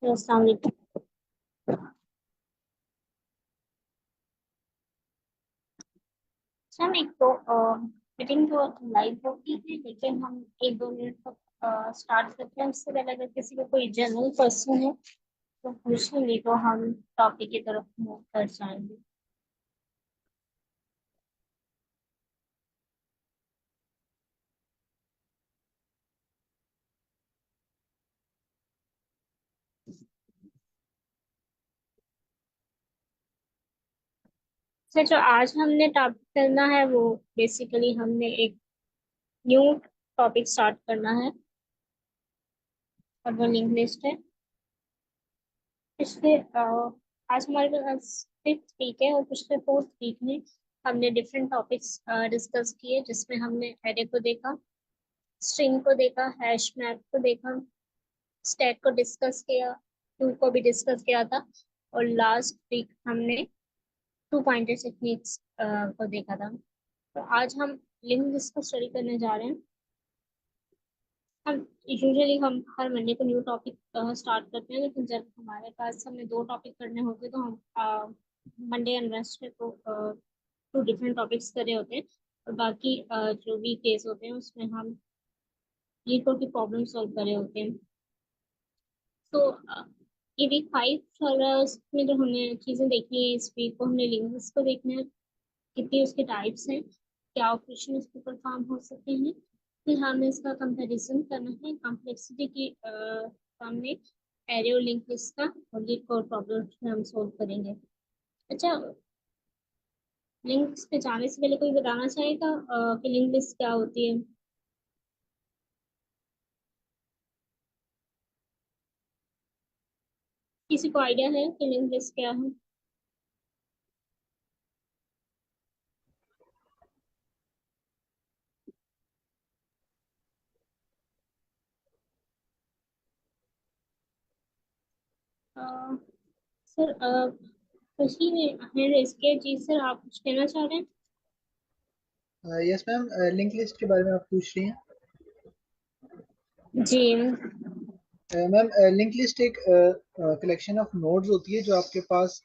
अस्सलाम वालेकुम। सर एक तो मीटिंग तो लाइव होती है, लेकिन हम एक दो मिनट तक स्टार्ट करते हैं। उससे पहले अगर किसी को कोई जनरल क्वेश्चन है तो पूछ लेंगे, तो हम टॉपिक की तरफ मूव कर जाएंगे। सर जो आज हमने टॉपिक करना है वो बेसिकली हमने एक न्यू टॉपिक स्टार्ट करना है, और वो लिंक लिस्ट है। पिछले आज हमारे पास फिफ्थ वीक है, और पिछले फोर्थ वीक में हमने डिफरेंट टॉपिक्स डिस्कस किए, जिसमें हमने एरे को देखा, स्ट्रिंग को देखा, हैश मैप को देखा, स्टैक को डिस्कस किया, टू को भी डिस्कस किया था, और लास्ट वीक हमने टू पॉइंटर टेक्निक्स को देखा था। तो आज हम लिंक लिस्ट को स्टडी करने जा रहे हैं। हम यूजुअली हम हर मंडे को न्यू टॉपिक स्टार्ट करते हैं, लेकिन जब हमारे पास हमें दो टॉपिक करने होते हैं तो हम मंडे एंड वेडनेसडे को टू डिफरेंट टॉपिक्स कर रहे होते हैं, और बाकी जो वीक डेज होते हैं उसमें हम लीड कोड की प्रॉब्लम सॉल्व कर रहे होते हैं। तो ये वीक 5 चल रहा है, उसमें जो हमने चीज़ें देखी है, इस वीक को हमने लिंक्स को देखना है, कितनी उसके टाइप्स हैं, क्या ऑपरेशन उस पर परफॉर्म हो सकते हैं। फिर हमें इसका कंपैरिजन करना है कॉम्प्लेक्सिटी के सामने एरे और लिंक लिस्ट का, और लीड कोड प्रॉब्लम हम सोल्व करेंगे। अच्छा, लिंक्स पे जाने से पहले कोई बताना चाहेगा कि लिंक लिस्ट क्या होती है? किसी को आइडिया है कि लिंक लिस्ट क्या है? अ, सर खुशी ने हैंड रेज किया। जी सर, आप कुछ कहना चाह रहे हैं? यस मैम, लिंक लिस्ट के बारे में आप पूछ रही हैं। जी। मैम, लिंक लिस्ट एक कलेक्शन ऑफ नोड्स होती है जो आपके पास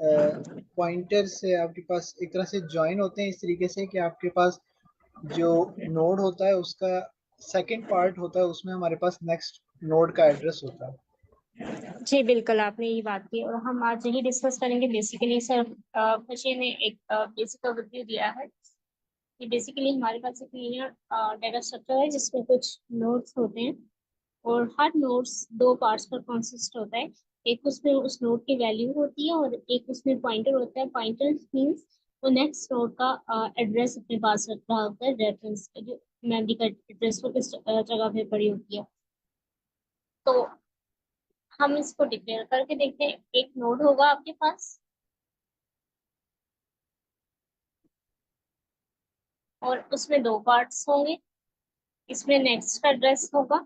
पॉइंटर से आपके पास एक तरह से जॉइन होते हैं, इस तरीके से कि आपके पास जो नोड होता है उसका सेकंड पार्ट होता है, उसमें हमारे पास नेक्स्ट नोड का एड्रेस होता है। जी बिल्कुल, आपने ये बात की, और हम आज यही डिस्कस करेंगे। बेसिकली सर खुशी ने एक बेसिक ओवरव्यू दिया है कि बेसिकली हमारे पास एक लीनियर डाटा स्ट्रक्चर है, जिसमें कुछ नोड्स होते हैं, और हर नोड्स दो पार्ट्स पर कंसिस्ट होता है। एक उसमें उस नोड की वैल्यू होती है, और एक उसमें पॉइंटर होता है। पॉइंटर मीन्स वो नेक्स्ट नोड का एड्रेस अपने पास रख रहा होता है, रेफरेंस जो मेमोरी का एड्रेस वो किस जगह पे पड़ी होती है। तो हम इसको डिक्लेयर करके देखते हैं। एक नोड होगा आपके पास, और उसमें दो पार्ट्स होंगे। इसमें नेक्स्ट का एड्रेस होगा,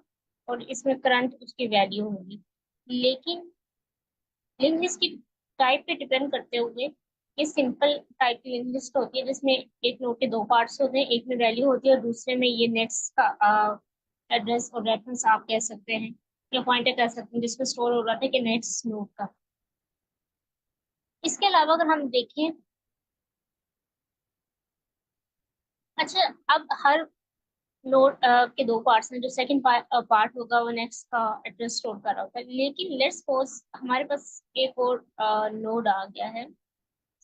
और इसमें करंट उसकी वैल्यू होगी। लेकिन लिंक लिस्ट की टाइप पे डिपेंड करते हुए ये सिंपल टाइप की लिंक लिस्ट होती है, जिसमें एक नोड के दो पार्ट्स होते हैं, एक में वैल्यू होती है और दूसरे में ये नेक्स्ट का एड्रेस और रेफरेंस आप कह सकते हैं, या पॉइंटर कह सकते हैं, जिसमें स्टोर हो रहा था कि नेक्स्ट नोड का। इसके अलावा अगर हम देखें, अच्छा, अब हर नोड के दो पार्ट्स हैं। जो सेकंड पार्ट होगा वो नेक्स्ट का एड्रेस स्टोर कर रहा होगा, लेकिन लेट्स सपोज हमारे पास एक और नोड आ गया है।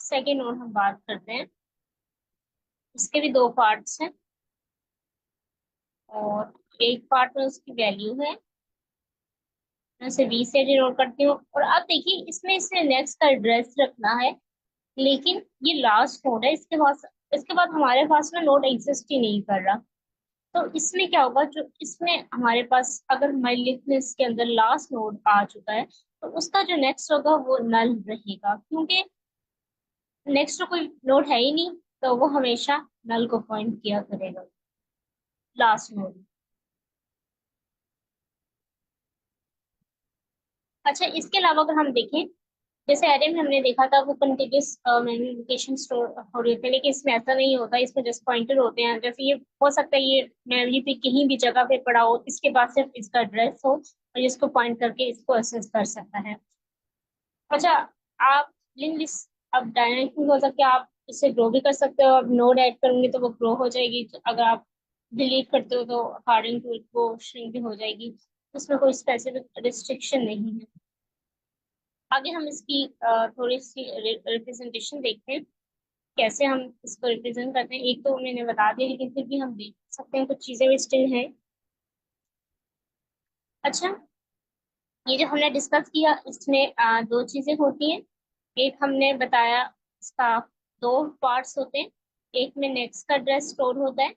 सेकंड नोड हम बात करते हैं, इसके भी दो पार्ट्स हैं, और एक पार्ट में उसकी वैल्यू है। मैं इसे 20 से डिनोट करती हूँ, और अब देखिए इसमें इसे नेक्स्ट का एड्रेस रखना है, लेकिन ये लास्ट नोड है। इसके बाद हमारे पास में नोड एग्जिस्ट ही नहीं कर रहा। तो इसमें क्या होगा, जो इसमें हमारे पास अगर हमारी लिस्ट लिस्ट के अंदर लास्ट नोड आ चुका है, तो उसका जो नेक्स्ट होगा वो नल रहेगा, क्योंकि नेक्स्ट तो कोई नोड है ही नहीं, तो वो हमेशा नल को पॉइंट किया करेगा, लास्ट नोड। अच्छा, इसके अलावा अगर हम देखें, जैसे एरे में हमने देखा था वो कंटिन्यूस मेमोरी लोकेशन स्टोर हो रही है, लेकिन इसमें ऐसा नहीं होता। इसमें जस्ट पॉइंटर होते हैं। जैसे ये हो सकता है ये मेमोरी पे कहीं भी जगह पे पड़ा हो, इसके बाद सिर्फ इसका एड्रेस हो, और इसको पॉइंट करके इसको एक्सेस कर सकता है। अच्छा, आप लिंक लिस्ट अब डायनामिक हो सकते हैं, आप इसे ग्रो भी कर सकते हो। अब नोड ऐड करेंगे तो वो ग्रो हो जाएगी, तो अगर आप डिलीट करते हो तो अकॉर्डिंग टू इट वो श्रिंक भी हो जाएगी। उसमें कोई स्पेसिफिक रिस्ट्रिक्शन नहीं है। आगे हम इसकी थोड़ी सी रिप्रेजेंटेशन देखते हैं, कैसे हम इसको रिप्रेजेंट करते हैं। एक तो मैंने बता दिया, लेकिन फिर भी हम देख सकते हैं कुछ चीजें भी स्टिल हैं। अच्छा, ये जो हमने डिस्कस किया इसमें दो चीजें होती हैं। एक हमने बताया इसका दो पार्ट्स होते हैं, एक में नेक्स्ट का एड्रेस स्टोर होता है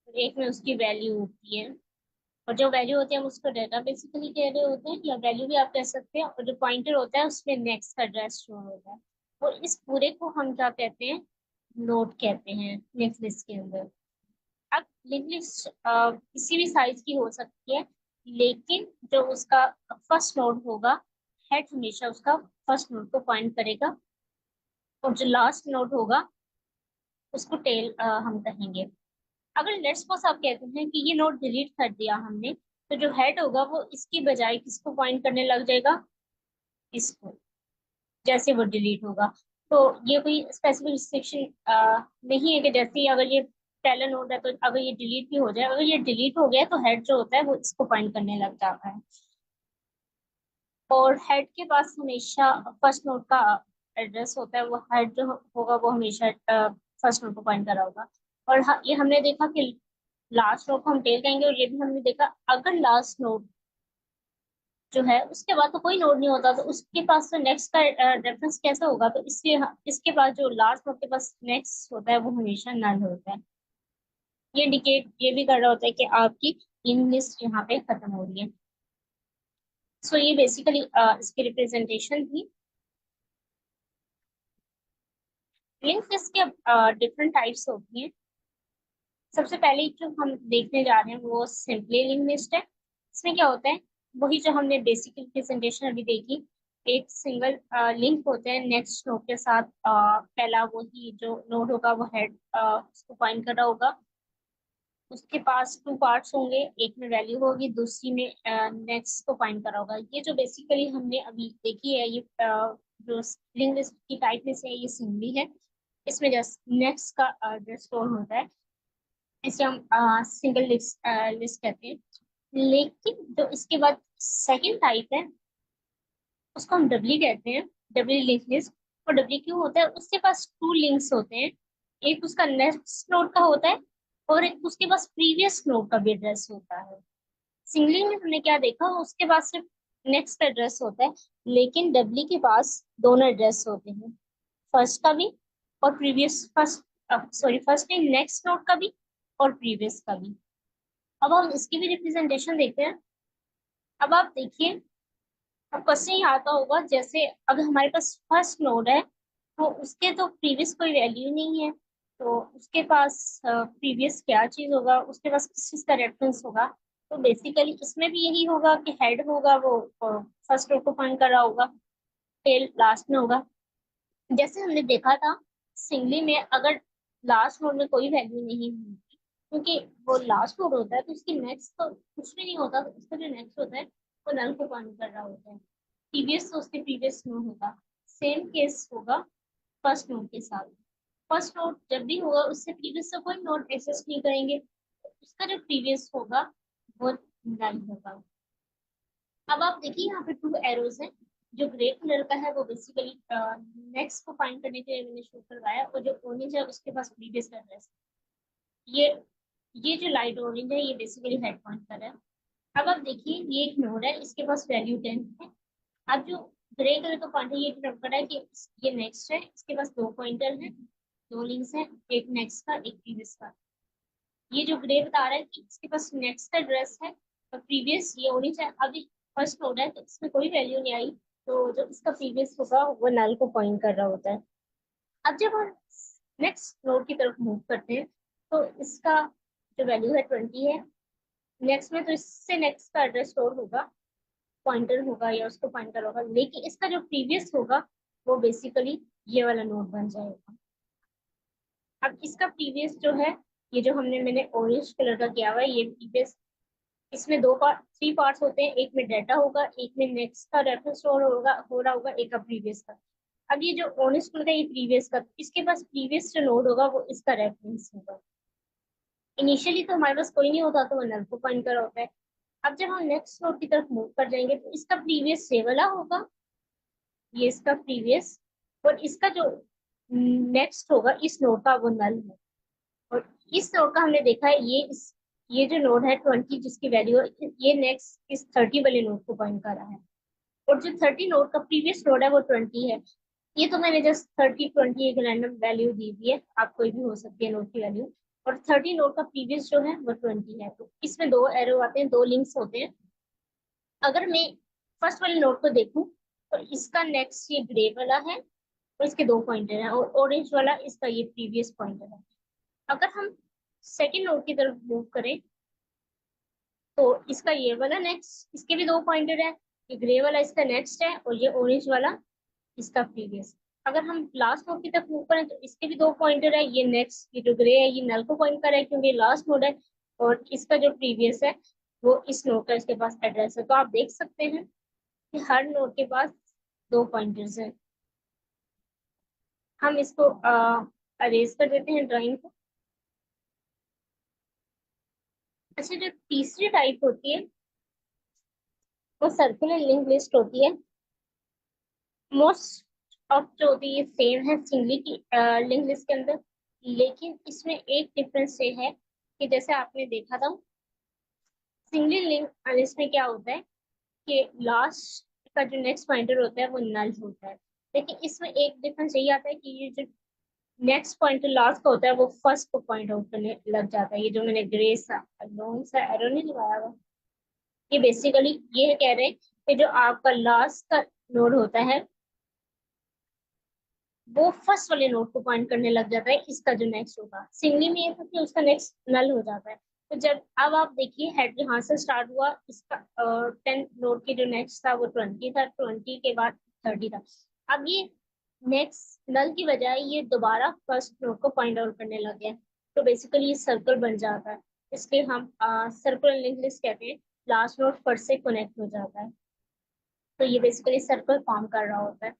और एक में उसकी वैल्यू होती है। और जो वैल्यू होती है हम उसको डाटा बेसिकली कह रहे होते हैं, या वैल्यू भी आप कह सकते हैं। और जो पॉइंटर होता है उसमें नेक्स्ट का एड्रेस स्टोर होता है। और इस पूरे को हम क्या कहते हैं, नोड कहते हैं लिंक लिस्ट के अंदर। अब लिंक लिस्ट किसी भी साइज की हो सकती है, लेकिन जो उसका फर्स्ट नोड होगा, हेड हमेशा उसका फर्स्ट नोड को पॉइंट करेगा, और जो लास्ट नोड होगा उसको टेल हम कहेंगे। अगर लेट्स सपोज आप कहते हैं कि ये नोड डिलीट कर दिया हमने, तो जो हेड होगा वो इसकी बजाय किसको पॉइंट करने लग जाएगा, इसको, जैसे वो डिलीट होगा। तो ये कोई स्पेसिफिक रिस्ट्रिक्शन नहीं है कि जैसे ही अगर ये पहला नोड है तो अगर ये डिलीट भी हो जाए, अगर ये डिलीट हो गया तो हेड जो होता है वो इसको पॉइंट करने लग जाता है। और हेड के पास हमेशा फर्स्ट नोड का एड्रेस होता है, वो हेड जो होगा वो हमेशा फर्स्ट नोड को पॉइंट कर रहा होगा। और ये हमने देखा कि लास्ट नोड को हम टेल कहेंगे, और ये भी हमने देखा अगर लास्ट नोड जो है उसके बाद तो कोई नोड नहीं होता, तो उसके पास तो नेक्स्ट का रेफरेंस कैसे होगा, तो इसलिए इसके बाद जो लास्ट नोड के पास नेक्स्ट होता है वो हमेशा नल होता है। ये इंडिकेट ये भी कर रहा होता है कि आपकी इन लिस्ट यहाँ पे खत्म हो रही है। सो ये बेसिकली इसकी रिप्रेजेंटेशन थी। लिंक लिस्ट के डिफरेंट टाइप्स होती हैं। सबसे पहले जो हम देखने जा रहे हैं वो सिंपली लिंक लिस्ट है। इसमें क्या होता है, वही जो हमने बेसिक प्रेजेंटेशन अभी देखी। एक सिंगल लिंक होते हैं नेक्स्ट नोड के साथ। पहला वही जो नोड होगा वो हेड उसको पॉइंट कर रहा होगा, उसके पास टू पार्ट्स होंगे, एक में वैल्यू होगी, दूसरी में नेक्स्ट को पॉइंट कर रहा होगा। ये जो बेसिकली हमने अभी देखी है, ये जो लिंक लिस्ट की टाइप में से है, ये सिंगली है। इसमें जस्ट नेक्स्ट का जो स्टोर होता है, इसे हम सिंगल लिस्ट लिस्ट कहते हैं। लेकिन जो इसके बाद सेकंड टाइप है उसको हम डबली कहते हैं, डबली लिंक लिस्ट। और डबली क्यों होता है, उसके पास टू लिंक्स होते हैं, एक उसका नेक्स्ट नोड का होता है और एक उसके पास प्रीवियस नोड का भी एड्रेस होता है। सिंगली में हमने क्या देखा, उसके पास सिर्फ नेक्स्ट एड्रेस होता है, लेकिन डबली के पास दोनों एड्रेस होते हैं, फर्स्ट का भी और प्रीवियस फर्स्ट, सॉरी फर्स्ट नहीं, नेक्स्ट नोड का भी और प्रीवियस का भी। अब हम इसकी भी रिप्रेजेंटेशन देखते हैं। अब आप देखिए, अब क्वेश्चन ये आता होगा, जैसे अगर हमारे पास फर्स्ट नोड है तो उसके तो प्रीवियस कोई वैल्यू नहीं है, तो उसके पास प्रीवियस क्या चीज होगा, उसके पास किस चीज का रेफरेंस होगा। तो बेसिकली इसमें भी यही होगा कि हेड होगा वो फर्स्ट नोड को पॉइंट कर रहा होगा, टेल लास्ट में होगा। जैसे हमने देखा था सिंगली में, अगर लास्ट नोड में कोई वैल्यू नहीं होगी, क्योंकि वो लास्ट नोड होता है तो उसकी नेक्स्ट तो कुछ भी नहीं होता, तो उसका जो नेक्स्ट होता है वो नल को पॉइंट कर रहा होता है। प्रीवियस तो उसके प्रीवियस नोड होगा। सेम केस होगा फर्स्ट नोड के साथ। फर्स्ट नोड जब भी होगा उससे प्रीवियस से कोई नोड एक्सेस नहीं करेंगे, तो उसका जो प्रीवियस होगा वो नल होगा। अब आप देखिए यहाँ पे टू एरोज हैं। जो ग्रे कलर का है वो बेसिकली नेक्स्ट को फाइंड करने के लिए मैंने शो करवाया, और जो ऑरेंज है उसके पास प्रीवियस एड्रेस। ये ये जो लाइट ऑरेंज है ये बेसिकली हेड पॉइंटर है। अब आप देखिए ये एक नोड है, इसके पास वैल्यू 10 है। अब जो ग्रे कलर का पॉइंटर ये डिनोट कर रहा है कि ये नेक्स्ट है, इसके पास दो पॉइंटर हैं, दो लिंक्स हैं, एक नेक्स्ट का एक प्रीवियस का। ये जो ग्रे बता रहा है कि इसके पास नेक्स्ट का एड्रेस है और प्रीवियस ये होनी चाहिए। अभी फर्स्ट नोड है तो इसमें कोई वैल्यू नहीं आई, तो जो इसका प्रीवियस होगा वो नल को पॉइंट कर रहा होता है। अब जब हम नेक्स्ट नोड की तरफ मूव करते हैं तो इसका जो वैल्यू है 20 है नेक्स्ट में, तो इससे नेक्स्ट का एड्रेस स्टोर होगा, पॉइंटर होगा या उसको पॉइंटर होगा, लेकिन इसका जो प्रीवियस होगा वो बेसिकली ये वाला नोड बन जाएगा। अब इसका प्रीवियस जो है, ये जो मैंने ऑरेंज कलर का किया हुआ है, ये प्रीवियस इसमें दो पार्ट, थ्री पार्ट्स होते हैं, एक में डाटा होगा, एक में नेक्स्ट का रेफरेंस स्टोर होगा, हो रहा होगा, एक का प्रीवियस का। अब ये जो ओनर स्टोर का, ये प्रीवियस का, इसके पास प्रीवियस जो नोड होगा वो इसका रेफरेंस होगा। इनिशियली तो हमारे पास कोई नहीं होता, तो वो नल को पॉइंट कर होता है। अब जब हम नेक्स्ट नोड की तरफ मूव कर जाएंगे तो इसका प्रीवियस ये वाला होगा, ये इसका प्रीवियस, और इसका जो नेक्स्ट होगा इस नोड का वो नल है। और इस नोड का हमने देखा है, ये जो नोड है 20 जिसकी वैल्यू है, ये नेक्स्ट इस 30 वाले नोड को पॉइंट कर रहा है। और जो 30 नोड का प्रीवियस नोड है वो 20 है। ये तो मैंने जस्ट 30 20 एक रैंडम वैल्यू दी हुई है, आप कोई भी हो सकती है नोड की वैल्यू। और 30 नोड का प्रीवियस जो है वो 20 है। तो इसमें दो एरो आते हैं, दो लिंक्स होते हैं। अगर मैं फर्स्ट वाले नोड को देखूं तो इसका नेक्स्ट ये ग्रे वाला है, और इसके दो पॉइंटर हैं, और ऑरेंज वाला इसका ये प्रीवियस पॉइंटर है। अगर हम सेकेंड नोड की तरफ मूव करें तो इसका ये वाला नेक्स्ट, इसके भी दो पॉइंटर है, ये ग्रे वाला इसका नेक्स्ट है, और ये ऑरेंज वाला इसका प्रीवियस। अगर हम लास्ट नोड की तरफ मूव करें तो इसके भी दो पॉइंटर है, ये नेक्स्ट, ये जो ग्रे है ये नल को पॉइंट कर रहा है क्योंकि ये लास्ट नोड है, और इसका जो प्रीवियस है वो इस नोड का इसके पास एड्रेस है। तो आप देख सकते हैं कि हर नोड के पास दो पॉइंटर्स हैं। हम इसको अरेज कर देते हैं ड्राइंग को। अच्छा, जो तीसरी टाइप होती है वो सर्कुलर लिंक लिस्ट होती है। मोस्ट ऑफ जो होती है सेम है सिंगली की लिंक लिस्ट के अंदर, लेकिन इसमें एक डिफरेंस ये है कि जैसे आपने देखा था सिंगली लिंक लिस्ट में क्या होता है कि लास्ट का जो नेक्स्ट पॉइंटर होता है वो नल होता है। लेकिन इसमें एक डिफरेंस यही आता है कि ये जो नेक्स्ट पॉइंटर लास्ट का होता है वो फर्स्ट को पॉइंट आउट करने लग जाता है। ये जो मैंने ग्रे सा लॉन्ग सा एरो नहीं लगाया हुआ, ये बेसिकली ये कह रहे हैं कि जो आपका लास्ट का नोड होता है वो फर्स्ट वाले नोड को पॉइंट करने लग जाता है, इसका जो नेक्स्ट होगा। सिंगली में ये था कि उसका नेक्स्ट नल हो जाता है। तो जब अब आप देखिए हेड यहाँ से स्टार्ट हुआ, इसका 10 नोड की जो नेक्स्ट था वो 20 था, 20 के बाद 30 था। अब ये नेक्स्ट नल की बजाय ये दोबारा फर्स्ट नोड को पॉइंट आउट करने लग गया। तो बेसिकली ये सर्कल बन जाता है, इसलिए हम सर्कुलर लिंक लिस्ट कहते हैं। लास्ट नोड फर्स्ट से कनेक्ट हो जाता है, तो ये बेसिकली सर्कल फॉर्म कर रहा होता है।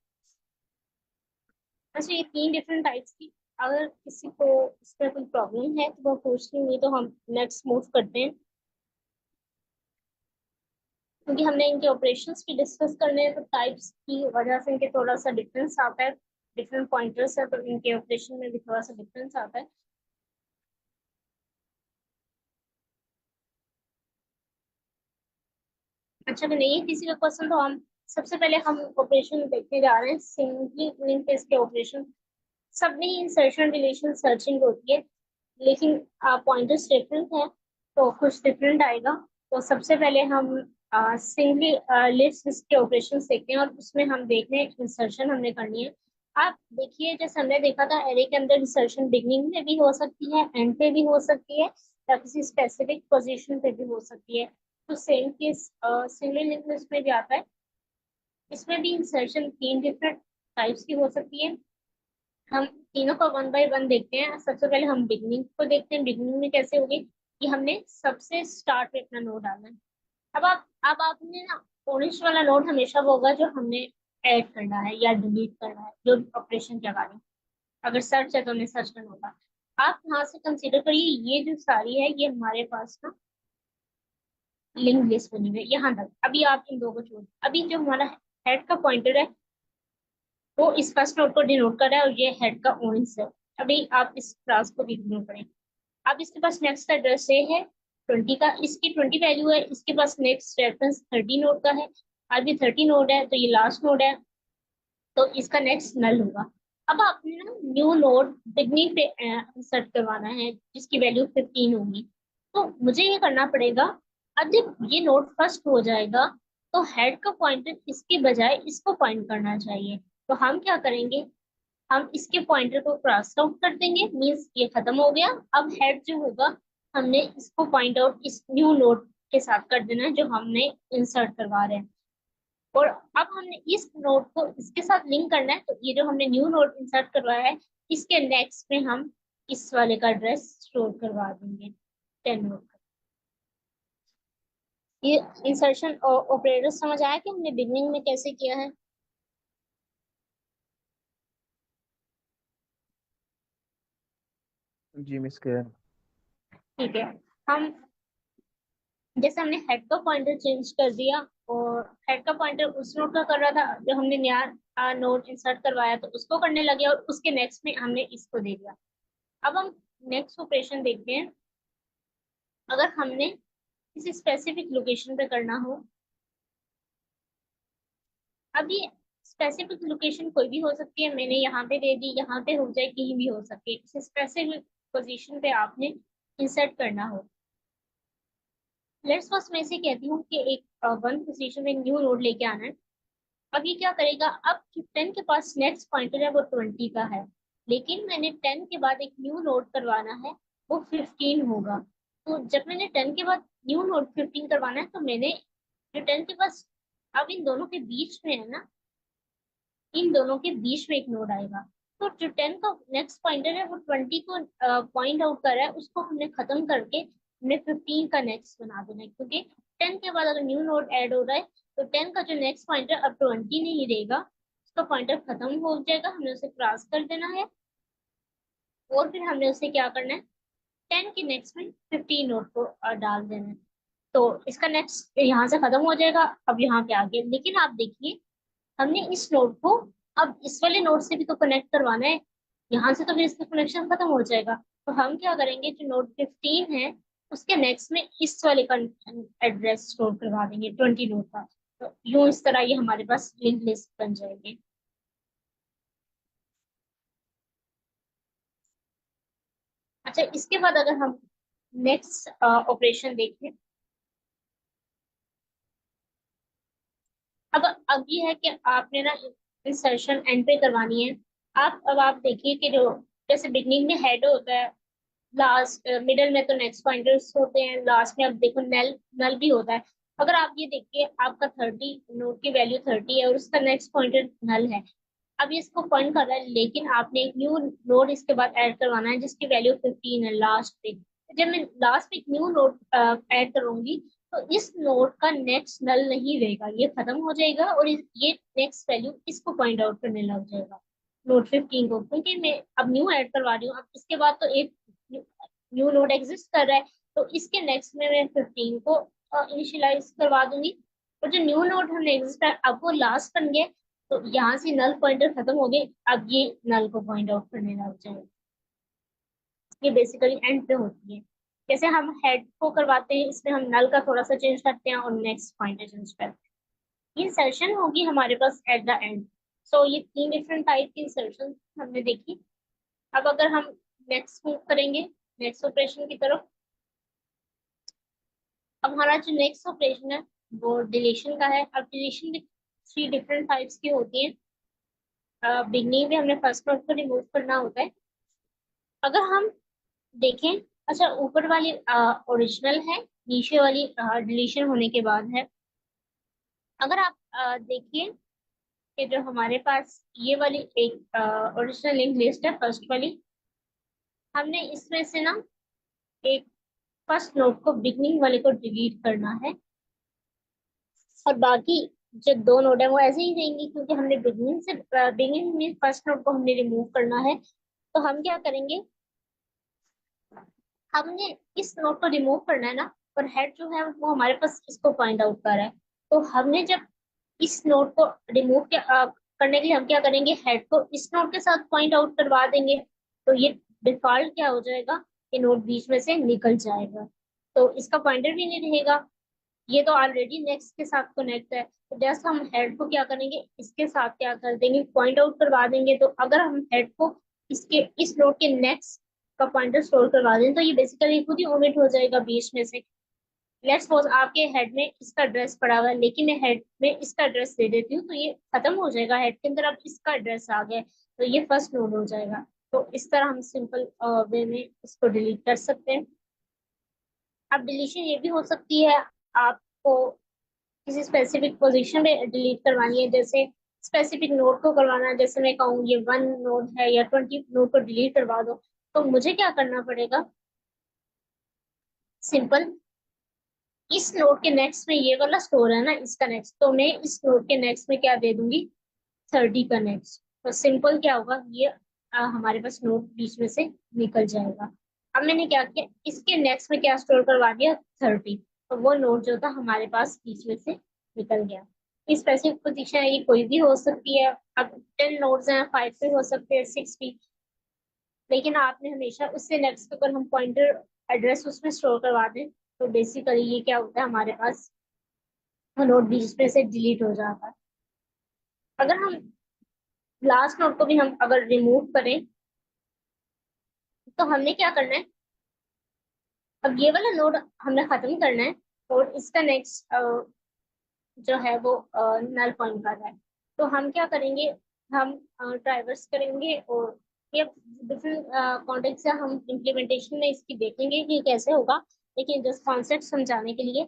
अच्छा, ये तीन डिफरेंट टाइप्स की, अगर किसी को इसमें कोई प्रॉब्लम है तो वो पूछ लेंगे, तो हम नेक्स्ट मूव करते हैं। क्योंकि हमने इनके ऑपरेशंस भी डिस्कस करने हैं तो टाइप्स की वजह से इनके थोड़ा सा डिफरेंस आता है, डिफरेंट पॉइंटर्स है तो इनके ऑपरेशन में भी थोड़ा सा डिफरेंस आता है। अच्छा, अगर नहीं है किसी का क्वेश्चन तो हम सबसे पहले हम ऑपरेशन देखने जा रहे हैं, सिंगली लिंक टेस्ट के ऑपरेशन। सब में इंसर्शन डिलीशन सर्चिंग होती है, लेकिन पॉइंटर्स डिफरेंट है तो कुछ डिफरेंट आएगा। तो सबसे पहले हम सिंगली लिस्ट के ऑपरेशन देखते हैं, और उसमें हम देख रहे हैं इंसर्शन हमने करनी है। आप देखिए जैसे हमने देखा था एरे के अंदर इंसर्शन बिगनिंग में भी हो सकती है, एंड पे भी हो सकती है, या किसी स्पेसिफिक पोजीशन पे भी हो सकती है। तो same case single link list में भी आता है। इसमें भी इंसर्शन तीन डिफरेंट टाइप्स की हो सकती है। हम तीनों का वन बाय वन देखते हैं। सबसे पहले हम बिगनिंग को देखते हैं, बिगनिंग में कैसे होगी कि हमने सबसे स्टार्ट में अपना नोड डालना है। अब आपने ना ऑरेंज वाला नोड हमेशा वो होगा जो हमने ऐड करना है या डिलीट करना है, जो ऑपरेशन के अकॉर्डिंग। अगर सर्च है तो हमने सर्च करना होगा। आप यहाँ से कंसीडर करिए ये जो सारी है ये हमारे पास ना लिंक लिस्ट बनी हुई है यहाँ तक। अभी आप इन दो को छोड़, अभी जो हमारा हेड का पॉइंटर है वो इस फर्स्ट नोड को डिनोट कर रहा है, और ये हेड का ऑरेंज है। अभी आप इस क्लास को भी इग्नोर करें। अब इसके पास नेक्स्ट एड्रेस ये है 20 का, इसकी 20 वैल्यू है, इसके पास नेक्स्ट रेफरेंस 30 नोड का है। अभी 30 नोड है तो ये लास्ट नोड है, तो इसका नेक्स्ट नल होगा। अब आपने ना न्यू नोड बिगनिंग पे इंसर्ट करवाना है जिसकी वैल्यू 15 होगी। तो मुझे ये करना पड़ेगा, अब जब ये नोड फर्स्ट हो जाएगा तो हेड का पॉइंटर इसके बजाय इसको पॉइंट करना चाहिए। तो हम क्या करेंगे, हम इसके पॉइंटर को क्रॉस आउट कर देंगे, मीन्स ये खत्म हो गया। अब हेड जो होगा हमने इसको पॉइंट आउट इस न्यू नोड के साथ कर देना है जो हमने इंसर्ट करवा रहे हैं। और अब हमने इस नोड को इसके साथ लिंक करना है, तो ये जो हमने न्यू नोड इंसर्ट करवाया है इसके नेक्स्ट में हम इस वाले का एड्रेस स्टोर करवा देंगे 10 नोड का। ये इंसर्शन ऑपरेटर समझ आया कि हमने बिगनिंग में कैसे किया है? जी मिस के। ठीक है। हम जैसे हमने हेड का पॉइंटर चेंज कर दिया, और हेड का पॉइंटर उस नोड का कर रहा था जो हमने नया नोड इंसर्ट करवाया, तो उसको करने लगे, और उसके नेक्स्ट में हमने इसको दे दिया। अब हम नेक्स्ट ऑपरेशन देखते हैं। अगर हमने किसी स्पेसिफिक लोकेशन पे करना हो, अब ये स्पेसिफिक लोकेशन कोई भी हो सकती है, मैंने यहाँ पे दे दी, यहाँ पे हो जाए, कहीं भी हो सकती है, किसी स्पेसिफिक पोजीशन पे आपने इंसर्ट करना हो। लेट्स सपोज मैं इसे कहती हूँ कि एक वन पोजीशन में न्यू नोड लेके आना है। अब ये क्या करेगा, अब 10 के पास नेक्स्ट पॉइंटर है वो 20 का है, लेकिन मैंने 10 के बाद एक न्यू नोड करवाना है, वो 15 होगा। तो जब मैंने 10 के बाद न्यू नोड 15 करवाना है, तो मैंने जो 10 के पास, अब इन दोनों के बीच में है ना, इन दोनों के बीच में एक नोड आएगा। तो जो 10 का नेक्स्ट पॉइंटर है वो 20 को पॉइंट आउट कर रहा है, उसको हमने खत्म करके हमने 15 का नेक्स्ट बना देना है, क्योंकि 10 के बाद अगर न्यू नोड ऐड हो रहा है, तो 10 का जो नेक्स्ट पॉइंटर अब 20 नहीं रहेगा, उसका पॉइंटर खत्म हो जाएगा, हमने उसे क्रॉस कर देना है, और फिर हमने उसे क्या करना है, 10 के नेक्स्ट में 15 नोड को डाल देना है। तो इसका नेक्स्ट यहाँ से खत्म हो जाएगा, अब यहाँ पे आ गया, लेकिन आप देखिए हमने इस नोड को अब इस वाले नोड से भी तो कनेक्ट करवाना है, यहाँ से तो फिर इसका कनेक्शन खत्म हो जाएगा। तो हम क्या करेंगे, जो नोड 15 है उसके नेक्स्ट में इस वाले का एड्रेस स्टोर करवा देंगे 20 नोड का। तो यूं इस तरह ये हमारे पास लिंक लिस्ट बन जाएगी। अच्छा, इसके बाद अगर हम नेक्स्ट ऑपरेशन देखें, अब ये है कि आपने ना इंसर्शन एंड पे करवानी है। अब आप देखिए कि जो जैसे बिगनिंग में हेड होता है, लास्ट मिडल में तो नेक्स्ट पॉइंटर्स होते हैं, लास्ट में अब देखो नल नल भी होता है। अगर आप ये देखिए आपका 30 नोट की वैल्यू 30 है और उसका नेक्स्ट पॉइंटर नल है, अब ये इसको पॉइंट कर रहा है, लेकिन आपने एक न्यू नोड इसके बाद ऐड करवाना है जिसकी वैल्यू 15 है लास्ट पे। जब मैं लास्ट में एक न्यू नोड ऐड करूंगी, तो इस नोड का नेक्स्ट नल नहीं रहेगा, ये खत्म हो जाएगा, और ये नेक्स्ट वैल्यू इसको पॉइंट आउट करने लग जाएगा, नोड 15 को, क्योंकि मैं अब न्यू ऐड करवा रही हूँ। अब इसके बाद तो एक न्यू नोड एग्जिस्ट कर रहा है, तो इसके नेक्स्ट में मैं 15 को इनिशियलाइज करवा दूंगी, और जो न्यू नोड हमने एग्जिस्ट है अब वो लास्ट बन गया, तो यहाँ से नल पॉइंटर खत्म हो गए, अब ये नल को पॉइंट आउट करने लग जाएगा। ये बेसिकली एंड पे होती है। जैसे हम हेड को करवाते हैं, इसमें हम नल का थोड़ा सा चेंज करते हैं और नेक्स्ट पॉइंटर चेंज करते हैं। इंसर्शन होगी हमारे पास एट द एंड। सो ये तीन डिफरेंट टाइप की इंसर्शन हमने देखी। अब अगर हम नेक्स्ट मूव करेंगे नेक्स्ट ऑपरेशन की तरफ, अब हमारा जो नेक्स्ट ऑपरेशन है वो डिलीशन का है। अब डिलीशन थ्री डिफरेंट टाइप्स की होती है। बिगनिंग में हमने फर्स्ट नोट को रिमूव करना होता है। अगर हम देखें, अच्छा ऊपर वाली ओरिजिनल है, नीचे वाली डिलीशन होने के बाद है। अगर आप देखिए कि जो हमारे पास ये वाली एक ओरिजिनल लिंक लिस्ट है फर्स्ट वाली, हमने इसमें से ना एक फर्स्ट नोट को बिगनिंग वाले को डिलीट करना है, और बाकी जो दो नोड है वो ऐसे ही रहेंगी, क्योंकि हमने बिगनिंग में फर्स्ट नोड को हमने रिमूव करना है। तो हम क्या करेंगे, हमने इस नोड को रिमूव करना है ना, और हेड जो है वो हमारे पास इसको पॉइंट आउट कर रहा है। तो हमने जब इस नोड को रिमूव करने के लिए हम क्या करेंगे, हेड को इस नोड के साथ पॉइंट आउट करवा देंगे, तो ये डिफॉल्ट क्या हो जाएगा, ये नोड बीच में से निकल जाएगा, तो इसका पॉइंटर भी नहीं रहेगा। ये तो ऑलरेडी नेक्स्ट के साथ कनेक्ट है, तो जैसे हम हेड को क्या करेंगे, इसके साथ क्या कर देंगे, पॉइंट आउट करवा देंगे। तो अगर हम हेड को इसके इस नोड के नेक्स्ट का पॉइंटर स्टोर करवा दें, तो ये बेसिकली खुद ही ओमिट हो जाएगा बीच में से। लेट्स सपोज आपके हेड में इसका एड्रेस पड़ा हुआ है, लेकिन मैं हेड में इसका एड्रेस दे देती हूँ, तो ये खत्म हो जाएगा, हेड के अंदर अब इसका एड्रेस आ गया, तो ये फर्स्ट नोड हो जाएगा। तो इस तरह हम सिंपल वे में इसको डिलीट कर सकते हैं। अब डिलीशन ये भी हो सकती है, आपको किसी स्पेसिफिक पोजीशन पे डिलीट करवानी है, जैसे स्पेसिफिक नोड को करवाना है, जैसे मैं कहूँ ये 1 नोड है या 20 नोड को डिलीट करवा दो, तो मुझे क्या करना पड़ेगा, सिंपल इस नोड के नेक्स्ट में ये वाला स्टोर है ना, इसका नेक्स्ट, तो मैं इस नोड के नेक्स्ट में क्या दे दूंगी, 30 का नेक्स्ट। तो सिंपल क्या होगा, ये हमारे पास नोड बीच में से निकल जाएगा। अब मैंने क्या किया, इसके नेक्स्ट में क्या स्टोर करवा दिया, 30। तो वो नोड जो था हमारे पास बीच में से निकल गया। स्पेसिफिक पोजीशन है, ये कोई भी हो सकती है। अब 10 नोड्स हैं, 5 भी हो सकते हैं, 6 भी। लेकिन आपने हमेशा उससे नेक्स्ट अगर हम पॉइंटर एड्रेस उसमें स्टोर करवा दें, तो बेसिकली ये क्या होता है, हमारे पास वो नोड बीच में से डिलीट हो जाता है। अगर हम लास्ट नोड को भी हम अगर रिमूव करें, तो हमने क्या करना है, अब ये वाला नोड हमने खत्म करना है, और इसका नेक्स्ट जो है वो नल पॉइंट कर रहा है। तो हम क्या करेंगे, हम ट्राइवर्स करेंगे, और ये डिफरेंट कॉन्टेक्ट से हम इम्प्लीमेंटेशन में इसकी देखेंगे कि कैसे होगा। लेकिन जस्ट कॉन्सेप्ट समझाने के लिए,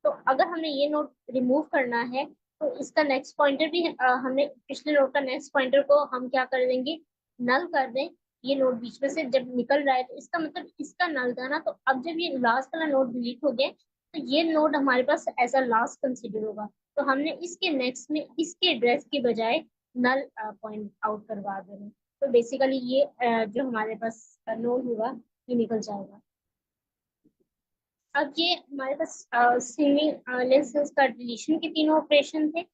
तो अगर हमने ये नोड रिमूव करना है, तो इसका नेक्स्ट पॉइंटर भी हमने पिछले नोड का नेक्स्ट पॉइंटर को हम क्या कर देंगे, नल कर दें। ये नोड बीच में से जब निकल रहा है, तो इसका मतलब इसका नल था ना, तो अब जब ये लास्ट वाला नोड डिलीट हो गया, तो ये नोड हमारे पास एज अ लास्ट कंसिडर होगा। तो हमने इसके नेक्स्ट में इसके एड्रेस के बजाय नल पॉइंट आउट करवा देना। तो बेसिकली ये जो हमारे पास नोड होगा, ये निकल जाएगा। अब ये हमारे पास स्विमिंग लेंस का डिलीशन के तीनों ऑपरेशन थे।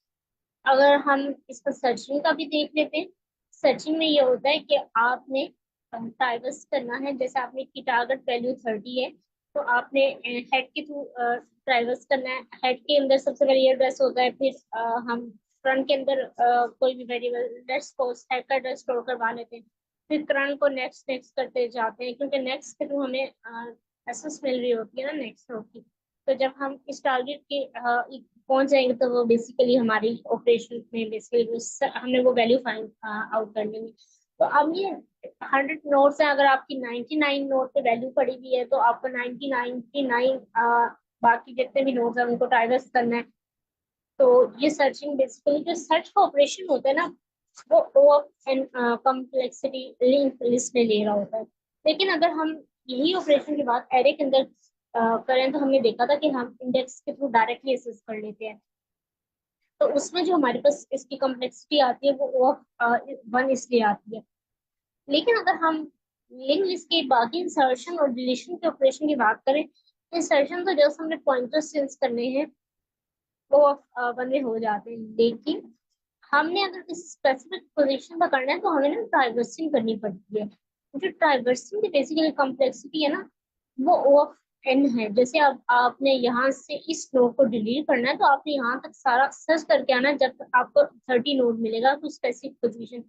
अगर हम इसका सर्चिंग का भी देख लेते हैं। सर्चिंग में ये होता है कि आपने टाइवर्स करना है, जैसे आपने की टारगेट वैल्यू 30 है, तो आपने हेड के थ्रू ट्राइवर्स करना है। हेड के अंदर सबसे पहले ये एड्रेस होता है, फिर हम फ्रंट के अंदर कोई भी वेरिएबल, लेट्स सपोज हेड का एड्रेस स्टोर करवा लेते हैं। फिर करंट को नेक्स्ट नेक्स्ट करते जाते हैं, क्योंकि नेक्स्ट के थ्रू हमें एसेस मिल रही होती है ना नेक्स्ट रो की। तो जब हम इस टारगेट के पहुंच जाएंगे, तो वो बेसिकली हमारी ऑपरेशन में बेसिकली हमने वो वैल्यू फाइंड आउट कर लेंगे। तो अब ये 100 नोट्स हैं, अगर आपकी 99 नोट पे वैल्यू पड़ी हुई है, तो आपको 99 बाकी जितने भी नोट्स हैं उनको टाइवर्स करना है। तो ये सर्चिंग बेसिकली जो सर्च का ऑपरेशन होता है ना, वो O of n complexity link list में ले रहा होता है। लेकिन अगर हम यही ऑपरेशन की बात एरे के अंदर करें, तो हमने देखा था कि हम इंडेक्स के थ्रू डायरेक्टली एसेस कर लेते हैं। तो उसमें जो हमारे पास इसकी कम्प्लेक्सिटी आती है, वो ओ ऑफ 1 इसलिए आती है। लेकिन अगर हम लिंक लिस्ट के बाकी इंसर्शन और डिलीशन के ऑपरेशन की बात करें, इंसर्शन तो जस्ट हमने पॉइंटर्स चेंज करने हैं, वो वन में हो जाते हैं। लेकिन हमने अगर किसी स्पेसिफिक पोजीशन पर करना है, तो हमें ना ट्राइवर्सिंग करनी पड़ती है। जो ट्राइवर्सिंग की बेसिकली कॉम्प्लेक्सिटी है ना, वो ओ ऑफ एन है। जैसे अब आपने यहाँ से इस नोड को डिलीट करना है, तो आपने यहाँ तक सारा सर्च करके आना है, जब तक आपको 30 नोड मिलेगा कुछ स्पेसिफिक पोजीशन।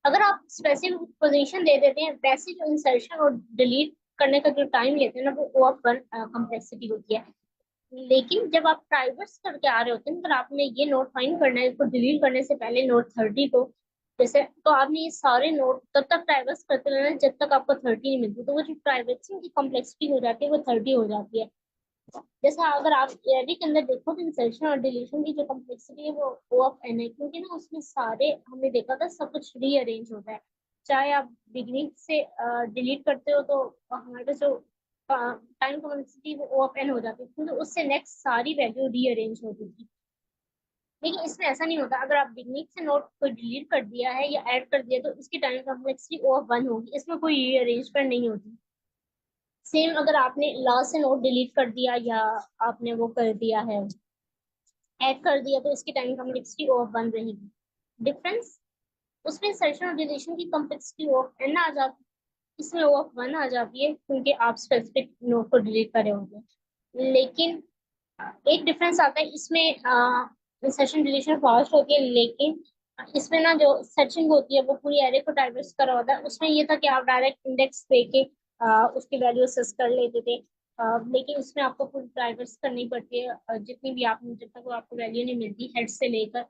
अगर आप स्पेसिफिक पोजीशन दे देते हैं, वैसे जो इंसर्शन और डिलीट करने का जो टाइम लेते हैं ना, वो ओ ऑफ वन कम्प्लेक्सिटी होती है। लेकिन जब आप ट्राइवर्स करके आ रहे होते हैं, अगर आपने ये नोट फाइंड करना है, इसको डिलीट करने से पहले नोट 30 को, जैसे, तो आपने ये सारे नोट तब तक ट्राइवर्स करते रहना है जब तक आपको 30 नहीं मिलती। तो वो जो ट्राइवर्सिंग की कॉम्प्लेक्सिटी हो जाती है, वो 30 हो जाती है। जैसा अगर आप एरी के अंदर देखो, तो इंसर्शन और डिलीशन की जो कॉम्प्लेक्सिटी है, वो ओ ऑफ एन है, क्योंकि ना उसमें सारे हमने देखा था सब कुछ रीअरेंज होता है। चाहे आप बिगनिंग से डिलीट करते हो, तो हमारे पास जो टाइम कॉम्प्लेक्सिटी वो ओ ऑफ एन हो जाती है, क्योंकि उससे नेक्स्ट सारी वैल्यू रीअरेंज होती थी। लेकिन इसमें ऐसा नहीं होता। अगर आप बिगनिंग से नोट को डिलीट कर दिया है या ऐड कर दिया, तो इसकी time complexity O of one होगी, इसमें कोई रीअरेंजमेंट नहीं होती। सेम अगर आपने लास्ट से नोट डिलीट कर दिया, या आपने वो कर दिया है, ऐड कर दिया, तो इसकी टाइम कॉम्प्लेक्सिटी ऑफ वन रहेगी। डिफरेंस उसमें इंसर्शन और डिलीशन की कॉम्प्लेक्सिटी ऑफ एन आ जाती है, इसमें ऑफ वन आ जाती है, क्योंकि आप स्पेसिफिक नोट को डिलीट कर रहे होंगे। लेकिन एक डिफरेंस आता है इसमें, इंसर्शन डिलीशन फास्ट होती है, लेकिन इसमें ना जो सर्चिंग होती है, वो पूरी एरे को डाइवर्स करा होता है। उसमें ये था कि आप डायरेक्ट इंडेक्स देके उसकी वैल्यू असेस कर लेते थे। लेकिन उसमें आपको पूरी डाइवर्स करनी पड़ती है, जितनी भी आपने, जब तक वो आपको वैल्यू नहीं मिलती हेड से लेकर,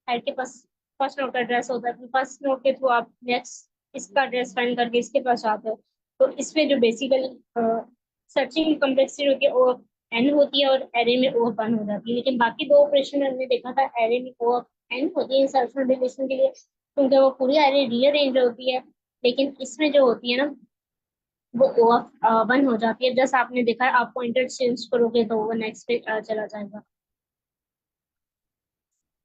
हेड के पास फर्स्ट नोट का एड्रेस होता है, फिर फर्स्ट नोट के थ्रू आप नेक्स्ट इसका एड्रेस फाइंड करके इसके पास आते हो। तो इसमें जो बेसिकली सर्चिंग कम्प्लेक्सिटी होती है, वो एन होती है, और एरे में ओ वन हो जाती है। लेकिन बाकी दो ऑपरेशन में हमने देखा था, एरे में ओ एन होती है इंसर्शन डिलीशन के लिए, क्योंकि वो पूरी एरे रीअरेंज होती है। लेकिन इसमें जो होती है ना, वो ऑफ वन हो जाती है। जैसे आपने देखा है, आप पॉइंटर चेंज करोगे तो वो नेक्स्ट पे चला जाएगा।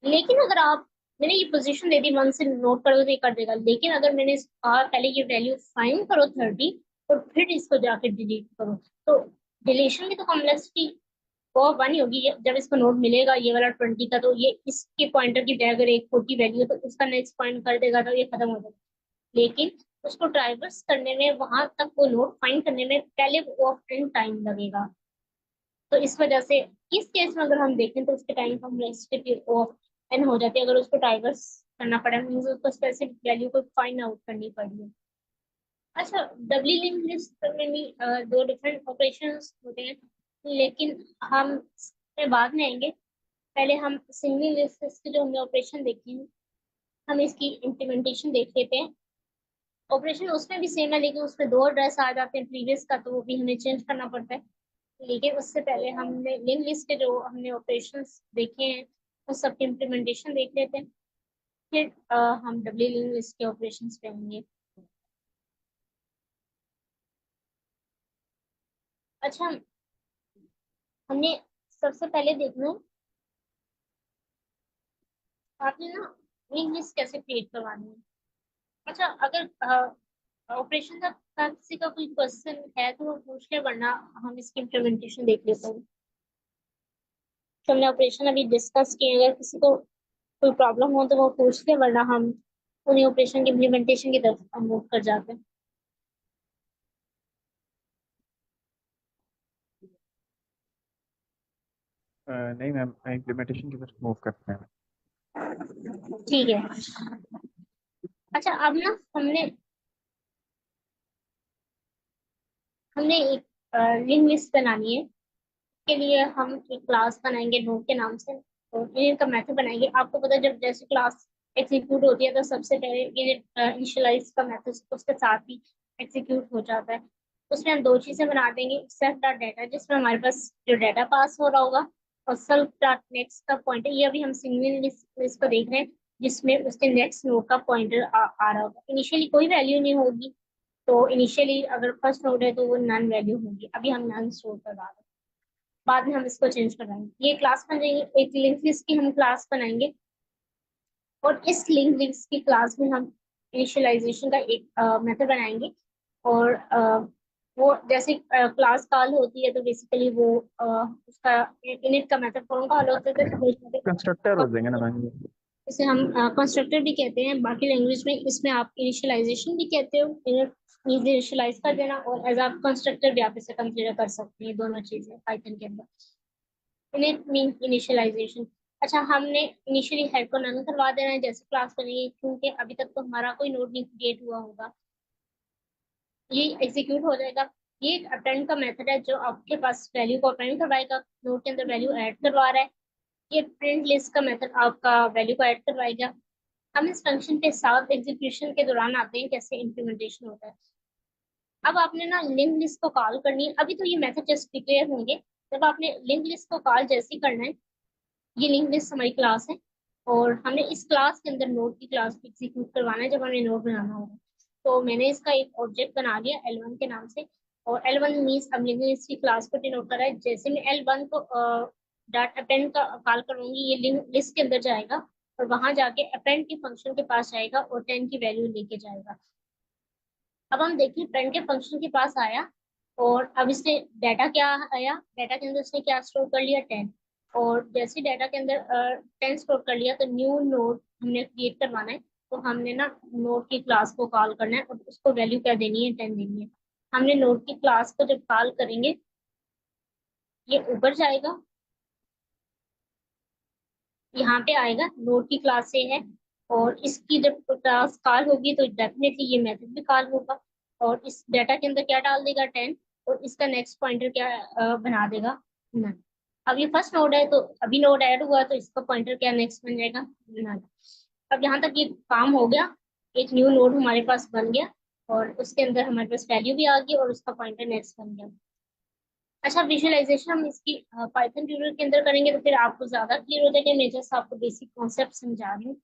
लेकिन अगर आप, मैंने ये पोजीशन दे दी, वन से नोट करोगे तो ये कर देगा। लेकिन अगर मैंने कहा पहले ये वैल्यू फाइंड करो 30 और फिर इसको जाके डिलीट करो, तो डिलीशन की तो कॉम्प्लेक्सिटी वो वन ही होगी। जब इसको नोट मिलेगा ये वाला 20 का, तो ये इसके पॉइंटर की जगह अगर एक 40 वैल्यू है तो उसका नेक्स्ट पॉइंट कर देगा, तो ये खत्म हो जाएगा। लेकिन उसको ट्राइवर्स करने में, वहां तक वो नोट फाइंड करने में पहले वो टाइम लगेगा। तो इस वजह से इस केस में अगर हम देखें तो उसके टाइम कॉम्प्लेक्सिटी ऑफ एन हो जाती है। अगर उसको डाइवर्स करना पड़ा, मीन्स उसको स्पेसिफिक वैल्यू को फाइंड आउट करनी पड़ी। अच्छा, डबली लिंक लिस्ट में भी दो डिफरेंट ऑपरेशंस होते हैं, लेकिन हम इसमें बाद में आएंगे। पहले हम सिंगल लिस्ट के जो हमने ऑपरेशन देखे हैं, हम इसकी इम्प्लीमेंटेशन देख लेते हैं। ऑपरेशन उसमें भी सेम है, लेकिन उसमें दो एड्रेस आ जाते हैं प्रीवियस का, तो वो भी हमें चेंज करना पड़ता है। लेकिन उससे पहले हमने लिंक लिस्ट के जो हमने ऑपरेशंस देखे हैं उस सब की इम्प्लीमेंटेशन देख लेते हैं। फिर हम डब्ल्यू लिंक लिस्ट के ऑपरेशंस पे आएंगे। अच्छा, हमने सबसे पहले देखना है आपने ना लिंक लिस्ट कैसे क्रिएट करवानी है। अच्छा, अगर ऑपरेशन का किसी का कोई क्वेश्चन है तो वो पूछ के, वरना हम इसकी इम्प्लीमेंटेशन देख लेते हैं। तो हमने ऑपरेशन अभी डिस्कस किए, अगर किसी को कोई प्रॉब्लम हो तो वो पूछ ले, वरना हम उन्हीं ऑपरेशन की इम्प्लीमेंटेशन की तरफ हम मूव कर जाते हैं। नहीं मैम, इम्प्लीमेंटेशन की तरफ मूव करते हैं। ठीक है। अच्छा, अब ना हमने हमने एक लिंक लिस्ट बनानी है। के लिए हम एक क्लास बनाएंगे नोड के नाम से, और इनिट का मेथड बनाएंगे। आपको पता है, जब जैसे क्लास एग्जीक्यूट होती है तो सबसे पहले इनिट इनिशियलाइज का मेथड उसके साथ ही एग्जीक्यूट हो जाता है। उसमें हम दो चीजें बना देंगे, सेल्फ डॉट डाटा जिसमें हमारे पास जो डाटा पास हो रहा होगा, और सेल्फ डॉट नेक्स्ट का पॉइंटर। ये अभी हम सिंगल लिस्ट को देख रहे हैं, जिसमें उसके नेक्स्ट नोड का पॉइंटर आ रहा होगा। इनिशियली कोई वैल्यू नहीं होगी, तो इनिशियली अगर फर्स्ट नोड है तो वो नन वैल्यू होगी। अभी हम नन स्टोर कर रहा है, बाद में हम इसको चेंज कराएंगे। ये क्लास बनाएंगे, एक लिंक लिस्ट की हम क्लास बनाएंगे, और इस लिंक लिस्ट की क्लास में हम इनिशियलाइजेशन का एक मेथड बनाएंगे। और वो जैसे क्लास कॉल होती है तो बेसिकली वो उसका इनिट का मेथड फॉर्म कॉल होता है, कंस्ट्रक्टर हो तो जाएंगे ना मैम ये। इसे हम कंस्ट्रक्टर भी कहते हैं बाकी लैंग्वेज में। इसमें आप इनिशियलाइजेशन भी कहते हो, इनिशियलाइज कर देना, और एज आप कंस्ट्रक्टर भी आप इसे कंसिडर कर सकते हैं, दोनों चीजें पाइथन के अंदर। Init mean initialization. अच्छा, हमने इनिशियली हेड को नन करवा देना है जैसे क्लास बनेगी, क्योंकि अभी तक तो हमारा कोई नोड नहीं क्रिएट हुआ होगा। ये एग्जीक्यूट हो जाएगा। ये एक अपेंड का मेथड है जो आपके पास वैल्यू को अपेंड करवाएगा, नोड के अंदर वैल्यू ऐड करवा रहा है। ये प्रिंट लिस्ट का मेथड आपका वैल्यू को ऐड करवाएगा। हम इस फंक्शन के साथ एग्जीक्यूशन के दौरान आते हैं कैसे इम्प्लीमेंटेशन होता है। अब आपने ना लिंक लिस्ट को कॉल करनी है। अभी तो ये मेथड जस्ट डिक्लेयर होंगे, जब आपने लिंक लिस्ट को कॉल जैसे ही करना है। ये लिंक लिस्ट हमारी क्लास है, और हमने इस क्लास के अंदर नोड की क्लास को एग्जीक्यूट करवाना है जब हमें नोड बनाना होगा। तो मैंने इसका एक ऑब्जेक्ट बना लिया L1 के नाम से, और L1 मीन्स अब लिंक लिस्ट की क्लास को डिनोट कर रहा है। जैसे मैं L1 को डॉट अपेंड का कॉल करूंगी, ये लिंक लिस्ट के अंदर जाएगा, और वहां जाके अपेंड के फंक्शन के पास जाएगा और 10 की वैल्यू लेके जाएगा। अब हम देखिए, अपेंड के फंक्शन के पास आया, और अब इसने डाटा क्या आया, डाटा के अंदर इसने क्या स्टोर कर लिया, 10। और जैसे डाटा के अंदर 10 स्टोर कर लिया, तो न्यू नोड हमने क्रिएट करवाना है। तो हमने ना नोड की क्लास को कॉल करना है, और उसको वैल्यू क्या देनी है, 10 देनी है। हमने नोड की क्लास को जब कॉल करेंगे, ये ऊपर जाएगा, यहाँ पे आएगा, नोड की क्लास से है। और इसकी जब क्लास कॉल होगी तो डेफिनेटली ये मेथड भी कॉल होगा, और इस डाटा के अंदर क्या डाल देगा, 10। और इसका नेक्स्ट पॉइंटर क्या बना देगा, नन। अब ये फर्स्ट नोड है तो अभी नोड ऐड हुआ, तो इसका पॉइंटर क्या नेक्स्ट बन जाएगा, नन। अब यहाँ तक ये काम हो गया, एक न्यू नोड हमारे पास बन गया, और उसके अंदर हमारे पास वैल्यू भी आ गई, और उसका पॉइंटर नेक्स्ट बन गया। अच्छा, विजुअलाइजेशन हम इसकी पाइथन ट्यूटोरियल के अंदर करेंगे तो फिर आपको ज्यादा क्लियर हो जाएगा। मैं जस्ट आपको बेसिक कॉन्सेप्ट समझा रही हूँ।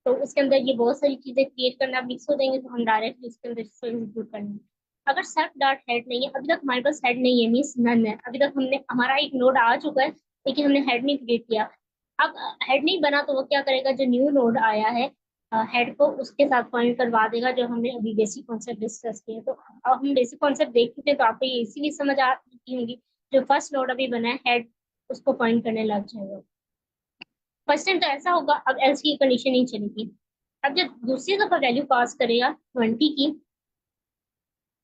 तो उसके अंदर ये बहुत सारी चीजें क्रिएट करना मिक्स हो जाएंगे, तो हम डायरेक्टली उसके अंदर इसको एग्जीक्यूट करेंगे। अगर सेल्फ डॉट हेड नहीं है, अभी तक हमारे पास हेड नहीं है, मीन्स नन है। अभी तक हमने हमारा एक नोड आ चुका है लेकिन हमने हेड नहीं क्रिएट किया। अब हेड नहीं बना तो वो क्या करेगा, जो न्यू नोड आया है हेड को उसके साथ पॉइंट करवा देगा, जो हमने अभी बेसिक कॉन्सेप्ट डिस्कस किए। तो अब हम बेसिक कॉन्सेप्ट देख चुके हैं तो आपको ये इसीलिए समझ आ चुकी होगी, जो फर्स्ट नोड अभी बना है हेड उसको पॉइंट करने लग जाएगा। फर्स्ट टाइम तो ऐसा होगा, अब एल्स की कंडीशन नहीं चलेगी। अब जब दूसरी दफा वैल्यू पास करेगा 20 की,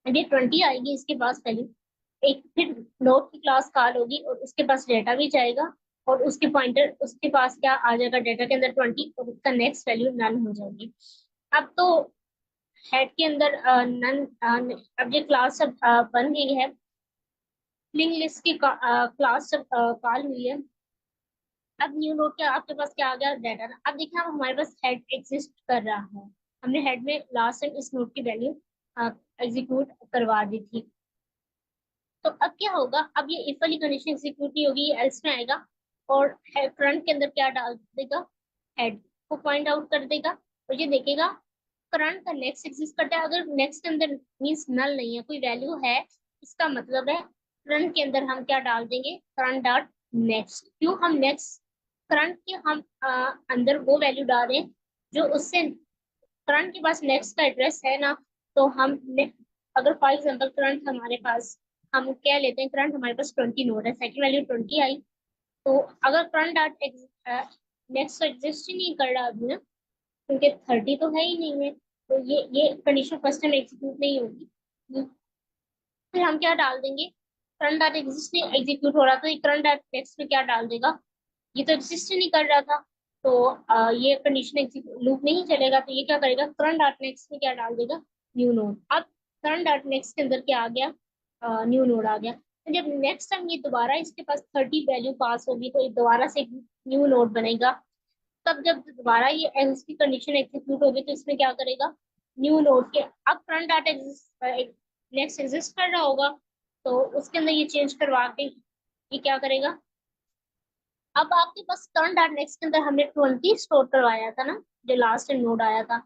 ये 20 आएगी इसके पास वैल्यू, एक फिर नोड की क्लास कॉल होगी और उसके पास डेटा भी जाएगा और उसके पॉइंटर उसके पास क्या आ जाएगा, डेटा के अंदर 20 और उसका नेक्स्ट वैल्यू नन हो जाएगी। अब तो हेड के अंदर नन, अब ये क्लास सब बन गई है, लिंक लिस्ट की क्लास सब कॉल हुई है। अब न्यू नोड के आपके पास क्या आ गया, डेटा। अब देखिए अब हमारे पास हेड एग्जिस्ट कर रहा है, हमने हेड में लास्ट टाइम इस नोड की वैल्यू एग्जीक्यूट करवा दी थी। तो अब क्या होगा, अब ये इफ वाली कंडीशन एग्जीक्यूट नहीं होगी, ये एल्स में आएगा और फ्रंट के अंदर क्या डाल देगा, हेड को पॉइंट आउट कर देगा और ये देखेगा करंट का नेक्स्ट एग्जिस्ट करता है। अगर नेक्स्ट के अंदर मींस नल नहीं है, कोई वैल्यू है, इसका मतलब है करंट के अंदर हम क्या डाल देंगे, करंट डॉट नेक्स्ट। क्यों हम नेक्स्ट करंट के हम अंदर वो वैल्यू डाल रहे हैं जो उससे करंट के पास नेक्स्ट का एड्रेस है ना। तो हम अगर फॉर एग्जांपल करंट हमारे पास, हम क्या लेते हैं, करंट हमारे पास 20 नोड है, सेकंड वैल्यू 20 आई, तो अगर करंट डॉट नेक्स्ट एग्जिस्ट ही नहीं कर रहा अभी ना, क्योंकि 30 तो है ही नहीं है, तो ये कंडीशन फर्स्ट टाइम एग्जीक्यूट नहीं होगी। फिर हम क्या डाल देंगे, करंट डॉट एग्जिस्ट नहीं एग्जीक्यूट हो रहा, तो ये करंट डॉट नेक्स्ट में क्या डाल देगा, ये तो एग्जिस्ट ही नहीं कर रहा था, तो ये कंडीशन लूप नहीं चलेगा, तो ये क्या करेगा, करंट डॉट नेक्स्ट में क्या डाल देगा, न्यू नोड। अब करंट डॉट नेक्स्ट के अंदर क्या आ गया, न्यू नोड आ गया। तो जब नेक्स्ट टाइम ये दोबारा इसके पास 30 वैल्यू पास होगी तो ये दोबारा से न्यू नोड बनेगा। तब जब दोबारा ये एल्स की कंडीशन एग्जीक्यूट होगी तो इसमें क्या करेगा, न्यू नोड के अब फ्रंट डाटा नेक्स्ट एग्जिस्ट कर रहा होगा, तो उसके अंदर ये चेंज करवा के ये क्या करेगा। अब आपके पास करंट डाटा नेक्स्ट के अंदर हमने 20 स्टोर करवाया था ना, जो लास्ट नोड आया था,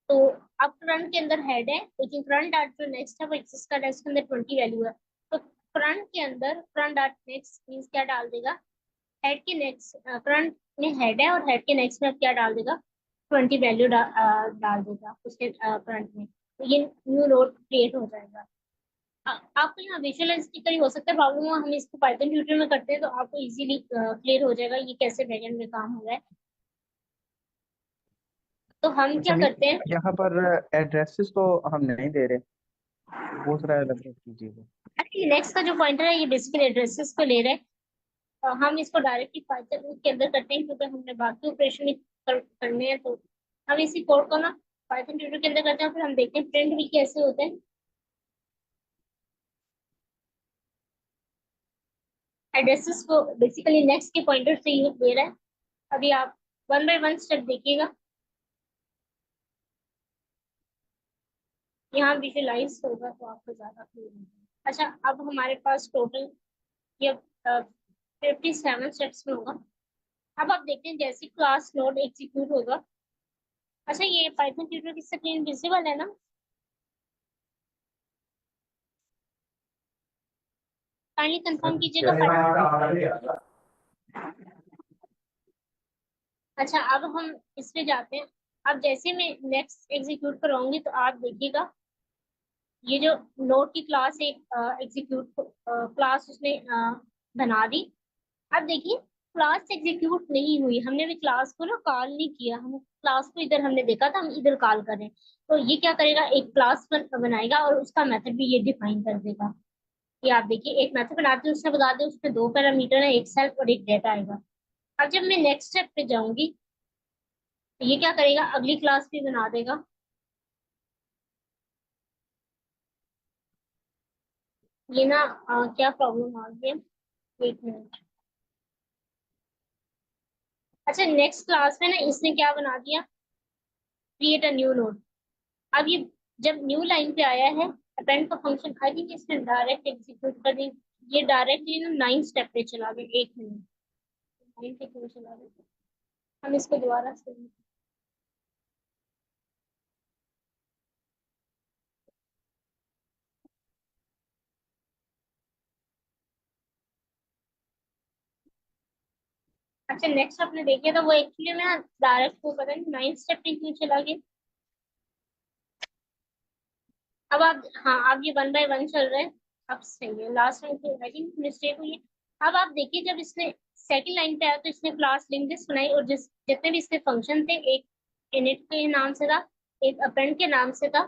तो अब करंट के अंदर हेड है लेकिन करंट डाट जो नेक्स्ट है वो एग्जिस्ट कर रहा है, इसके अंदर 20 वैल्यू है। तो करंट के अंदर करंट डाट नेक्स्ट मीन्स क्या डाल देगा, हेड के नेक्स्ट करंट में हेड है और हेड के नेक्स्ट में अब क्या डाल देगा, 20 वैल्यू डाल देगा उसके करंट में, तो ये न्यू नोड क्रिएट हो जाएगा। आपको यहाँ विजुअलाइज स्टिकर ही हो सकता है प्रॉब्लम, हम इसको पाइथन ट्यूटर में करते हैं तो आपको इजीली क्लियर हो जाएगा ये कैसे बैकएंड में काम हो रहा है। तो हम अच्छा क्या मीन करते हैं, यहाँ पर एड्रेसेस तो हम नहीं दे रहे, वो जरा अलग कीजिएगा। नेक्स्ट का जो पॉइंटर है ये बेसिकली एड्रेसेस को ले रहे हैं। हम इसको डायरेक्टली पाइथन के अंदर करते हैं क्योंकि हमने बाकी ऑपरेशन भी करने हैं, तो हम इसी कोड को ना पाइथन ट्यूटर के अंदर करते हैं, फिर हम देखते हैं प्रिंट भी कैसे होते हैं। एड्रेसेस को बेसिकली नेक्स्ट के पॉइंटर से यूज दे रहा है। अभी आप वन बाय वन स्टेप देखिएगा, यहाँ विजुअलाइज होगा तो आपको ज्यादा क्लियर होगा। अच्छा अब हमारे पास टोटल ये 57 स्टेप्स में होगा। अब आप देखते हैं जैसे क्लास नोड एग्जीक्यूट होगा। अच्छा ये पाइथन ट्यूटर की स्क्रीन विजिबल है ना, काइंडली कंफर्म कीजिएगा। अच्छा अब हम इस पे जाते हैं। अब जैसे मैं नेक्स्ट एग्जीक्यूट कराऊंगी तो आप देखिएगा ये जो नोड की क्लास एक एग्जीक्यूट क्लास उसने बना दी। अब देखिए क्लास एग्जीक्यूट नहीं हुई, हमने भी क्लास को ना कॉल नहीं किया, हम क्लास को इधर हमने देखा था, हम इधर कॉल करें, तो ये क्या करेगा, एक क्लास बनाएगा और उसका मेथड भी ये डिफाइन कर देगा। ये आप देखिए एक मेथड बनाते हैं, उसने बता दिया उसमें दो पैरामीटर है, एक सेल्फ और एक डेटा आएगा। अब जब मैं नेक्स्ट स्टेप पे जाऊंगी तो ये क्या करेगा, अगली क्लास भी बना देगा। ये ना क्या प्रॉब्लम आ गई है, एक मिनट। अच्छा नेक्स्ट क्लास में ना इसने क्या बना दिया, क्रिएट अ न्यू नोड। अब ये जब न्यू लाइन पे आया है अपेंड का फंक्शन, आई थिंक इसने डायरेक्ट एग्जीक्यूट कर दी। ये डायरेक्टली ना 9 स्टेप पे चला गया, एक मिनट 9 पे क्यों चला गया, हम इसको दोबारा से, अच्छा नेक्स्ट आपने देखिए तो वो एक्चुअली में डायरेक्ट को पता नहीं 9th स्टेप पे क्यों चला गया। अब आप हाँ अब ये 1 बाय 1 चल रहा है। अब सही है, लास्ट टाइम तो आई थिंक मिस्टेक हुई है। अब आप देखिए जब इसने सेकंड लाइन पे आया तो इसने क्लास लिंक लिस्ट बनाई और जितने भी इसके फंक्शन थे, एक इनिट के नाम से था, एक अपेंड के नाम से था,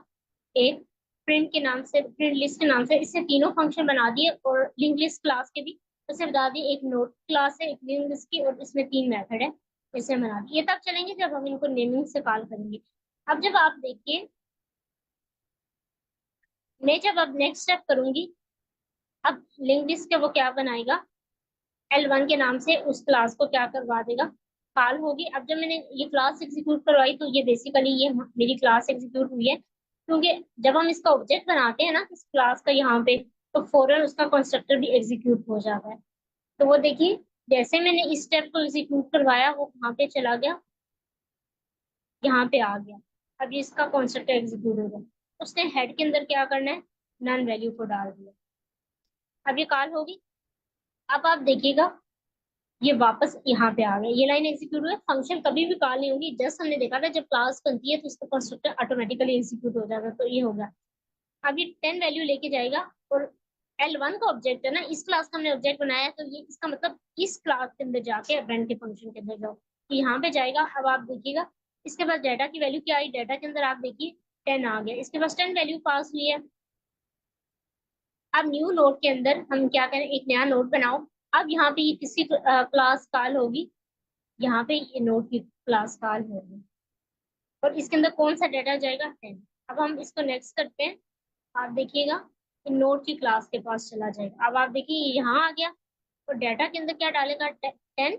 एक प्रिंट के नाम से, प्रिंट लिस्ट के नाम से, इससे तीनों फंक्शन बना दिए और लिंक लिस्ट क्लास के भी उसे बता दिए। एक नोट क्लास है, एक लिंक लिस्ट की, और इसमें 3 मेथड है, इसे बना दिए। ये तब चलेंगे जब हम इनको नेमिंग से कॉल करेंगे। अब जब आप देखिए मैं जब अब नेक्स्ट स्टेप करूंगी, अब लिंक लिस्ट के वो क्या बनाएगा, L1 के नाम से उस क्लास को क्या करवा देगा, कॉल होगी। अब जब मैंने ये क्लास एग्जीक्यूट करवाई तो ये बेसिकली ये मेरी क्लास एग्जीक्यूट हुई है, क्योंकि जब हम इसका ऑब्जेक्ट बनाते हैं ना इस क्लास का यहाँ पे, तो फौरन उसका कंस्ट्रक्टर भी एग्जीक्यूट हो जाता है। तो वो देखिए जैसे मैंने इस स्टेप को एग्जीक्यूट करवाया वो कहाँ पे चला गया, यहाँ पे आ गया। अब ये इसका कंस्ट्रक्टर एग्जीक्यूट हो गया। उसने हेड के अंदर क्या करना है, नन वैल्यू को डाल दिया। अब ये कॉल होगी। अब आप देखिएगा ये वापस यहाँ पे आ गया, ये लाइन एग्जीक्यूट हुई। फंक्शन कभी भी कॉल नहीं होगी, जस्ट हमने देखा था जब क्लास बनती है तो इसका कंस्ट्रक्टर ऑटोमेटिकली एग्जीक्यूट हो जाता है, तो ये होगा। अब ये 10 वैल्यू लेके जाएगा और L1 का ऑब्जेक्ट है ना, इस क्लास का हमने ऑब्जेक्ट बनाया है, तो ये इसका मतलब इस क्लास के अंदर जाके अपेंड के फंक्शन के अंदर जाओ, तो यहाँ पे जाएगा। अब आप देखिएगा इसके बाद डाटा की वैल्यू क्या आई, डाटा के अंदर आप देखिए 10 आ गया, इसके पास 10 वैल्यू पास हुई है। अब न्यू नोड के अंदर हम क्या करें, एक नया नोड बनाओ। अब यहाँ पे ये किसी क्लास कॉल होगी, यहाँ पे ये नोड की क्लास कॉल होगी और इसके अंदर कौन सा डाटा जाएगा, 10। अब हम इसको नेक्स्ट करते हैं। आप देखिएगा नोड की क्लास के पास चला जाएगा। अब आप देखिए ये यहाँ आ गया और डाटा के अंदर क्या डालेगा, 10।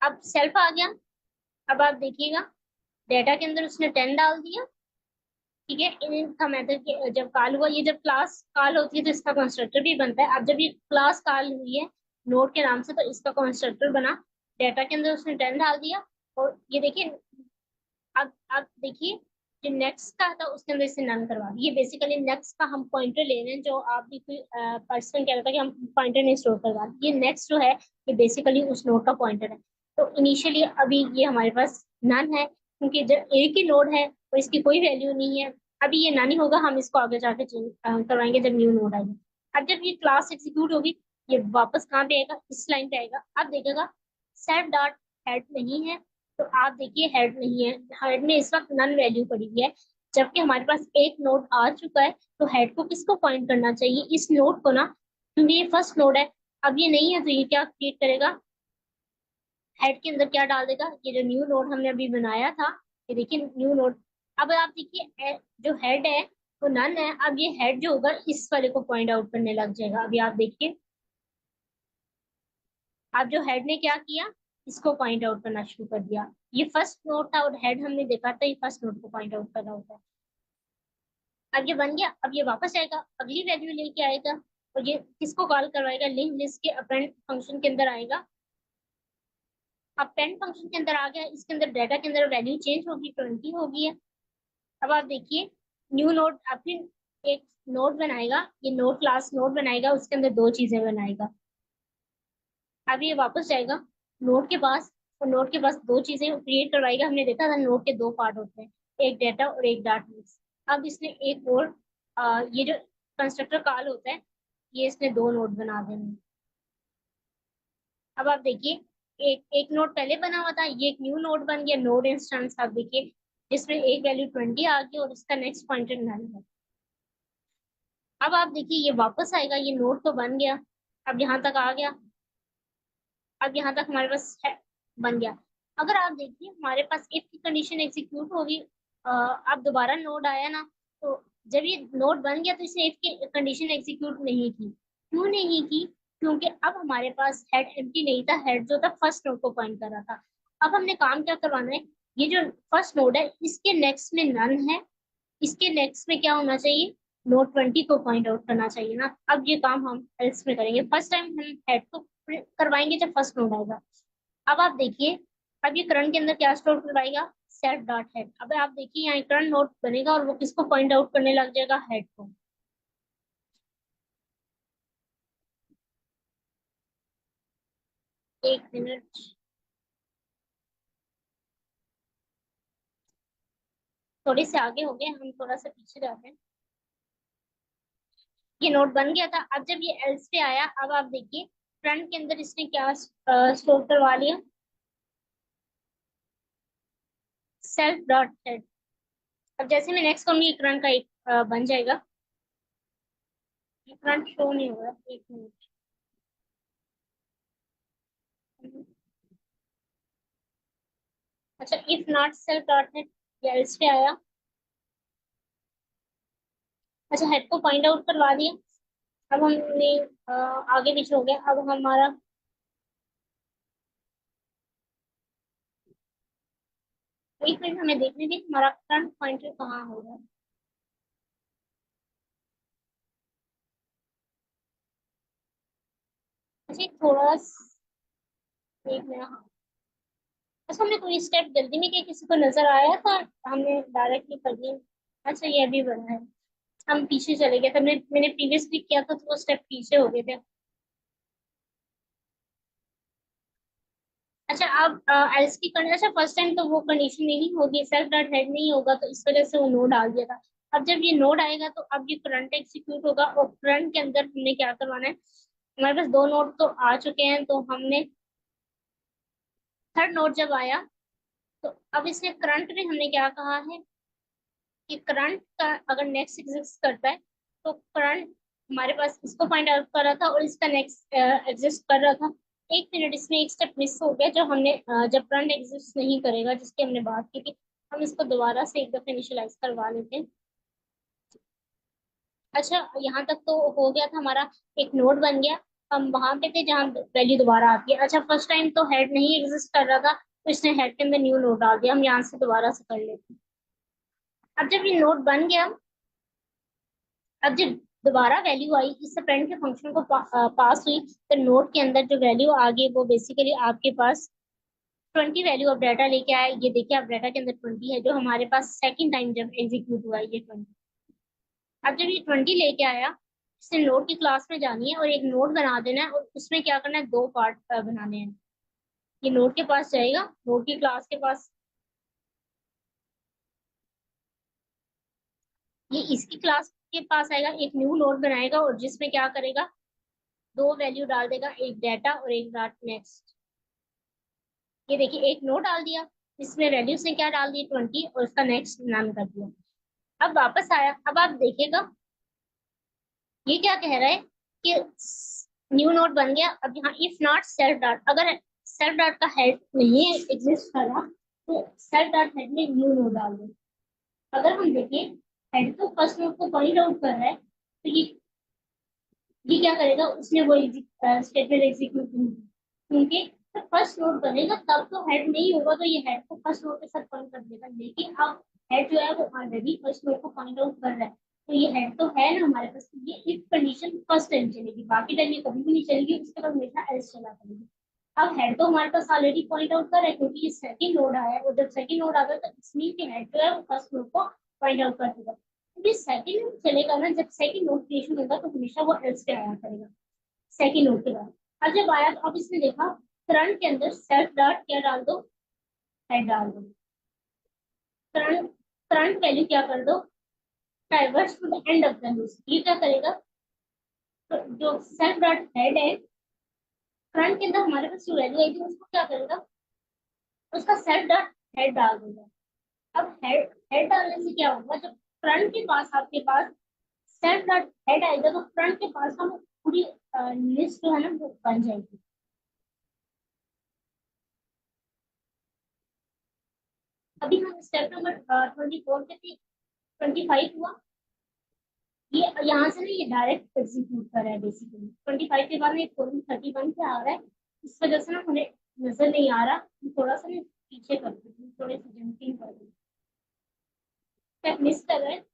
अब सेल्फ आ गया। अब आप देखिएगा डाटा के अंदर उसने 10 डाल दिया। ठीक है, इनका मेथड के जब कॉल हुआ, ये जब क्लास कॉल होती है तो इसका कंस्ट्रक्टर भी बनता है। अब जब ये क्लास कॉल हुई है नोड के नाम से तो इसका कंस्ट्रक्टर बना, डाटा के अंदर उसने 10 डाल दिया। और ये देखिए अब देखिए जो नेक्स्ट का था उसके अंदर इसे नन करवा दिया। ये बेसिकली नेक्स्ट का हम पॉइंटर ले रहे हैं, जो आप भी कोई पर्सन कह रहा था कि हम पॉइंटर नहीं स्टोर करवा, ये नेक्स्ट जो है ये बेसिकली उस नोड का पॉइंटर है। तो इनिशियली अभी ये हमारे पास नन है, क्योंकि जब एक ही नोड है और इसकी कोई वैल्यू नहीं है, अभी ये नन ही होगा। हम इसको आगे जाके चेंज करवाएंगे जब न्यू नोड आएगा। अब जब ये क्लास एग्जीक्यूट होगी ये वापस कहाँ पे आएगा, इस लाइन पे आएगा। अब देखेगा सेट डॉट हेड नहीं है, तो आप देखिए हेड नहीं है, हेड में इस वक्त नन वैल्यू पड़ी हुई है, जबकि हमारे पास एक नोड आ चुका है। तो हेड को किसको पॉइंट करना चाहिए, इस नोड को ना, क्योंकि ये फर्स्ट नोड है। अब ये नहीं है तो ये क्या क्रिएट करेगा, हेड के अंदर क्या डाल देगा, ये जो न्यू नोड हमने अभी बनाया था, ये देखिए न्यू नोड। अब आप देखिए जो हेड है वो नन है। अब ये हेड जो होगा इस वाले को पॉइंट आउट करने लग जाएगा। अभी आप देखिए अब जो हेड ने क्या किया, इसको पॉइंट आउट करना शुरू कर दिया। ये फर्स्ट नोट था और हेड हमने देखा था ये फर्स्ट नोट को पॉइंट आउट करना होता है। अब ये बन गया। अब ये वापस आएगा, अगली वैल्यू लेके आएगा और ये किसको कॉल करवाएगा, लिंक लिस्ट के अपेंड फंक्शन के अंदर आएगा। अपेंड फंक्शन के अंदर आ गया, इसके अंदर डाटा के अंदर वैल्यू चेंज होगी, 20 होगी है। अब आप देखिए न्यू नोड, अब फिर एक नोड बनाएगा, ये नोड क्लास नोड बनाएगा, उसके अंदर दो चीजें बनाएगा। अब ये वापस जाएगा नोड के पास और नोड के पास दो चीजें क्रिएट करवाएगा। हमने देखा था नोड के दो पार्ट होते हैं, एक डेटा और एक डाटा बेस। अब इसने एक और ये जो कंस्ट्रक्टर कॉल होता है ये इसने दो नोड बना देने हैं। अब आप देखिए एक एक नोड पहले बना हुआ था, ये एक न्यू नोड बन गया, नोड इंस्टेंस। आप देखिए जिसमें एक वैल्यू 20 आ गई और इसका नेक्स्ट पॉइंटर नल है। अब आप देखिए ये वापस आएगा, ये नोड तो बन गया, अब यहाँ तक आ गया। अब यहाँ तक हमारे पास है, बन गया। अगर आप देखिए हमारे पास इफ की कंडीशन एग्जीक्यूट होगी, अब दोबारा नोड आया ना, तो जब ये नोड बन गया तो इसने इफ की कंडीशन एग्जीक्यूट नहीं की। क्यों नहीं की, क्योंकि अब हमारे पास हेड एम्प्टी नहीं था, हेड जो था फर्स्ट नोड को पॉइंट कर रहा था। अब हमने काम क्या करवाना है, ये जो फर्स्ट नोड है इसके नेक्स्ट में नन है, इसके नेक्स्ट में क्या होना चाहिए, नोट 20 को पॉइंट आउट करना चाहिए ना। अब ये काम हम एल्स में करेंगे, फर्स्ट टाइम हम हेड को करवाएंगे जब फर्स्ट नोड आएगा। अब आप देखिए अब ये करंट के अंदर क्या स्टोर करवाएगा, सेट डॉट हेड। अब आप देखिए यहाँ करंट नोड बनेगा और वो किसको पॉइंट आउट करने लग जाएगा, हेड को। एक मिनट, थोड़ी से आगे हो गए हम, थोड़ा सा पीछे जाते हैं। ये नोट बन गया था। अब जब ये एल्स पे आया, अब आप देखिए फ्रंट के अंदर इसने क्या स्टोर करवा लिया, सेल्फ डॉट हेड। अब जैसे मैं नेक्स्ट करूंगी, करंट का एक बन जाएगा। करंट शो नहीं हो रहा, एक मिनट। अच्छा, if not self dot head, ये एल्स पे आया। अच्छा, हेड को पॉइंट आउट करवा दिया। अब हमने आगे पीछे हो गया। अब हमारा एक मिनट हमें देखने दे, हमारा फ्रंट पॉइंटर कहाँ होगा। अच्छा, थोड़ा एक मिनट। हाँ, अच्छा हमने कोई स्टेप जल्दी में किया, किसी को नजर आया था, हमने डायरेक्टली कर दिया। अच्छा, ये अभी बना है। हम पीछे चले गए थे, मैंने प्रीवियसली किया था तो वो स्टेप पीछे हो गए थे। अच्छा, अब एल्स की कंडीशन, अच्छा फर्स्ट टाइम तो वो कंडीशन नहीं होगी, सेल्फ डॉट हेड नहीं होगा, तो इस वजह से वो नोड डाल दिया था। अब जब ये नोड आएगा तो अब ये करंट एग्जीक्यूट होगा, और करंट के अंदर हमने क्या करवाना है, हमारे पास दो नोड तो आ चुके हैं, तो हमने थर्ड नोड जब आया तो अब इसने करंट में हमने क्या कहा है कि करंट का अगर नेक्स्ट एग्जिस्ट करता है तो करंट हमारे पास इसको फाइंड आउट कर रहा था और इसका नेक्स्ट एग्जिस्ट कर रहा था। एक मिनट, इसमें एक स्टेप मिस हो गया, जो हमने जब करंट एग्जिस्ट नहीं करेगा जिसकी हमने बात की थी, हम इसको दोबारा से एक दफा इनिशियलाइज करवा लेते हैं। अच्छा, यहाँ तक तो हो गया था हमारा, एक नोड बन गया। हम वहां पे थे जहाँ वैल्यू दोबारा आती है। अच्छा, फर्स्ट टाइम तो हेड नहीं एग्जिस्ट कर रहा था, तो इसने हेड के अंदर न्यू नोड डाल दिया। हम यहाँ से दोबारा से कर लेते हैं। अब जब ये नोड बन गया, अब जब दोबारा वैल्यू आई, इससे फ्रेंड के फंक्शन को पास हुई, तो नोड के अंदर जो वैल्यू आ गई वो बेसिकली आपके पास 20 वैल्यू ऑफ डाटा लेके आया। ये देखिए, आप डाटा के अंदर 20 है, जो हमारे पास सेकंड टाइम जब एग्जीक्यूट हुआ है, ये 20। अब जब ये 20 लेके आया, इससे नोड की क्लास में जानी है और एक नोड बना देना है, और उसमें क्या करना है, दो पार्ट बनाने हैं। ये नोड के पास जाएगा, नोड की क्लास के पास, ये इसकी क्लास के पास आएगा, एक न्यू नोड बनाएगा और जिसमें क्या करेगा, दो वैल्यू डाल देगा, एक डाटा और एक डॉट नेक्स्ट। ये देखिए, एक नोट डाल दिया, इसमें वैल्यूज ने क्या डाल दी, 20, और उसका नेक्स्ट नाम कर दिया। अब वापस आया, अब आप देखिएगा ये क्या कह रहा है कि न्यू नोट बन गया। अब यहाँ इफ नॉट सेल्फ डॉट, अगर सेल्फ डॉट का हेड नहीं एग्जिस्ट कर रहा तो सेल्फ डॉट हेड में न्यू नोट डाल दो। अगर हम देखें, हेड तो फर्स्ट नोट को पॉइंट आउट कर रहा है, तो ये क्या करेगा, उसने वो स्टेटमेंट एग्जीक्यूट नहीं की। क्योंकि जब फर्स्ट नोट बनेगा तब तो हेड नहीं होगा, तो ये हेड को फर्स्ट नोट के साथ पॉइंट कर देगा, लेकिन अब हेड जो है वो ऑलरेडी फर्स्ट नोट को पॉइंट आउट कर रहा है, तो ये हेड तो है ना हमारे पास, तो ये इफ कंडीशन फर्स्ट टाइम चलेगी, बाकी टाइम ये कभी भी नहीं चलेगी, उसके बाद हमेशा एल्स चला करेगी। अब हेड तो हमारे पास ऑलरेडी पॉइंट आउट कर रहा है, क्योंकि ये सेकंड नोड आया है, और जब सेकंड नोड आता है तो इसमें कि हेड जो है वो फर्स्ट नोड को पॉइंट आउट कर देगा। ये सेकंड चलेगा ना, जब सेकंड नोट क्रिएशन होगा तो हमेशा वो एल्स पे आया करेगा सेकंड नोट के बाद। अब जब आया तो अब इसने देखा करंट के अंदर सेल्फ डॉट क्या डाल दो, हेड डाल दो। करंट करंट वैल्यू क्या कर दो, diverse to the end of the loop. ये क्या करेगा, तो जो सेल्फ डॉट हेड है, करंट के अंदर हमारे पास जो वैल्यू आई थी उसको क्या करेगा, उसका सेल्फ डॉट हेड डाल देगा। अब हेड हेड डालने से क्या होगा, जब फ्रंट के पास आपके पास सेल्फ डॉट हेड आएगा तो फ्रंट के पास हम पूरी लिस्ट जो है ना वो बन जाएगी। अभी हम स्टेप नंबर 24 पे थे, 25 हुआ। ये यहाँ से ना ये डायरेक्ट एग्जीक्यूट कर रहा है बेसिकली। 25 के बाद में 31 पे आ रहा है, इस वजह से ना हमें नजर नहीं आ रहा, थोड़ा सा ना पीछे कर देती हूँ, थोड़े से जंपिंग कर देती हूँ, मिस कर रहे हैं।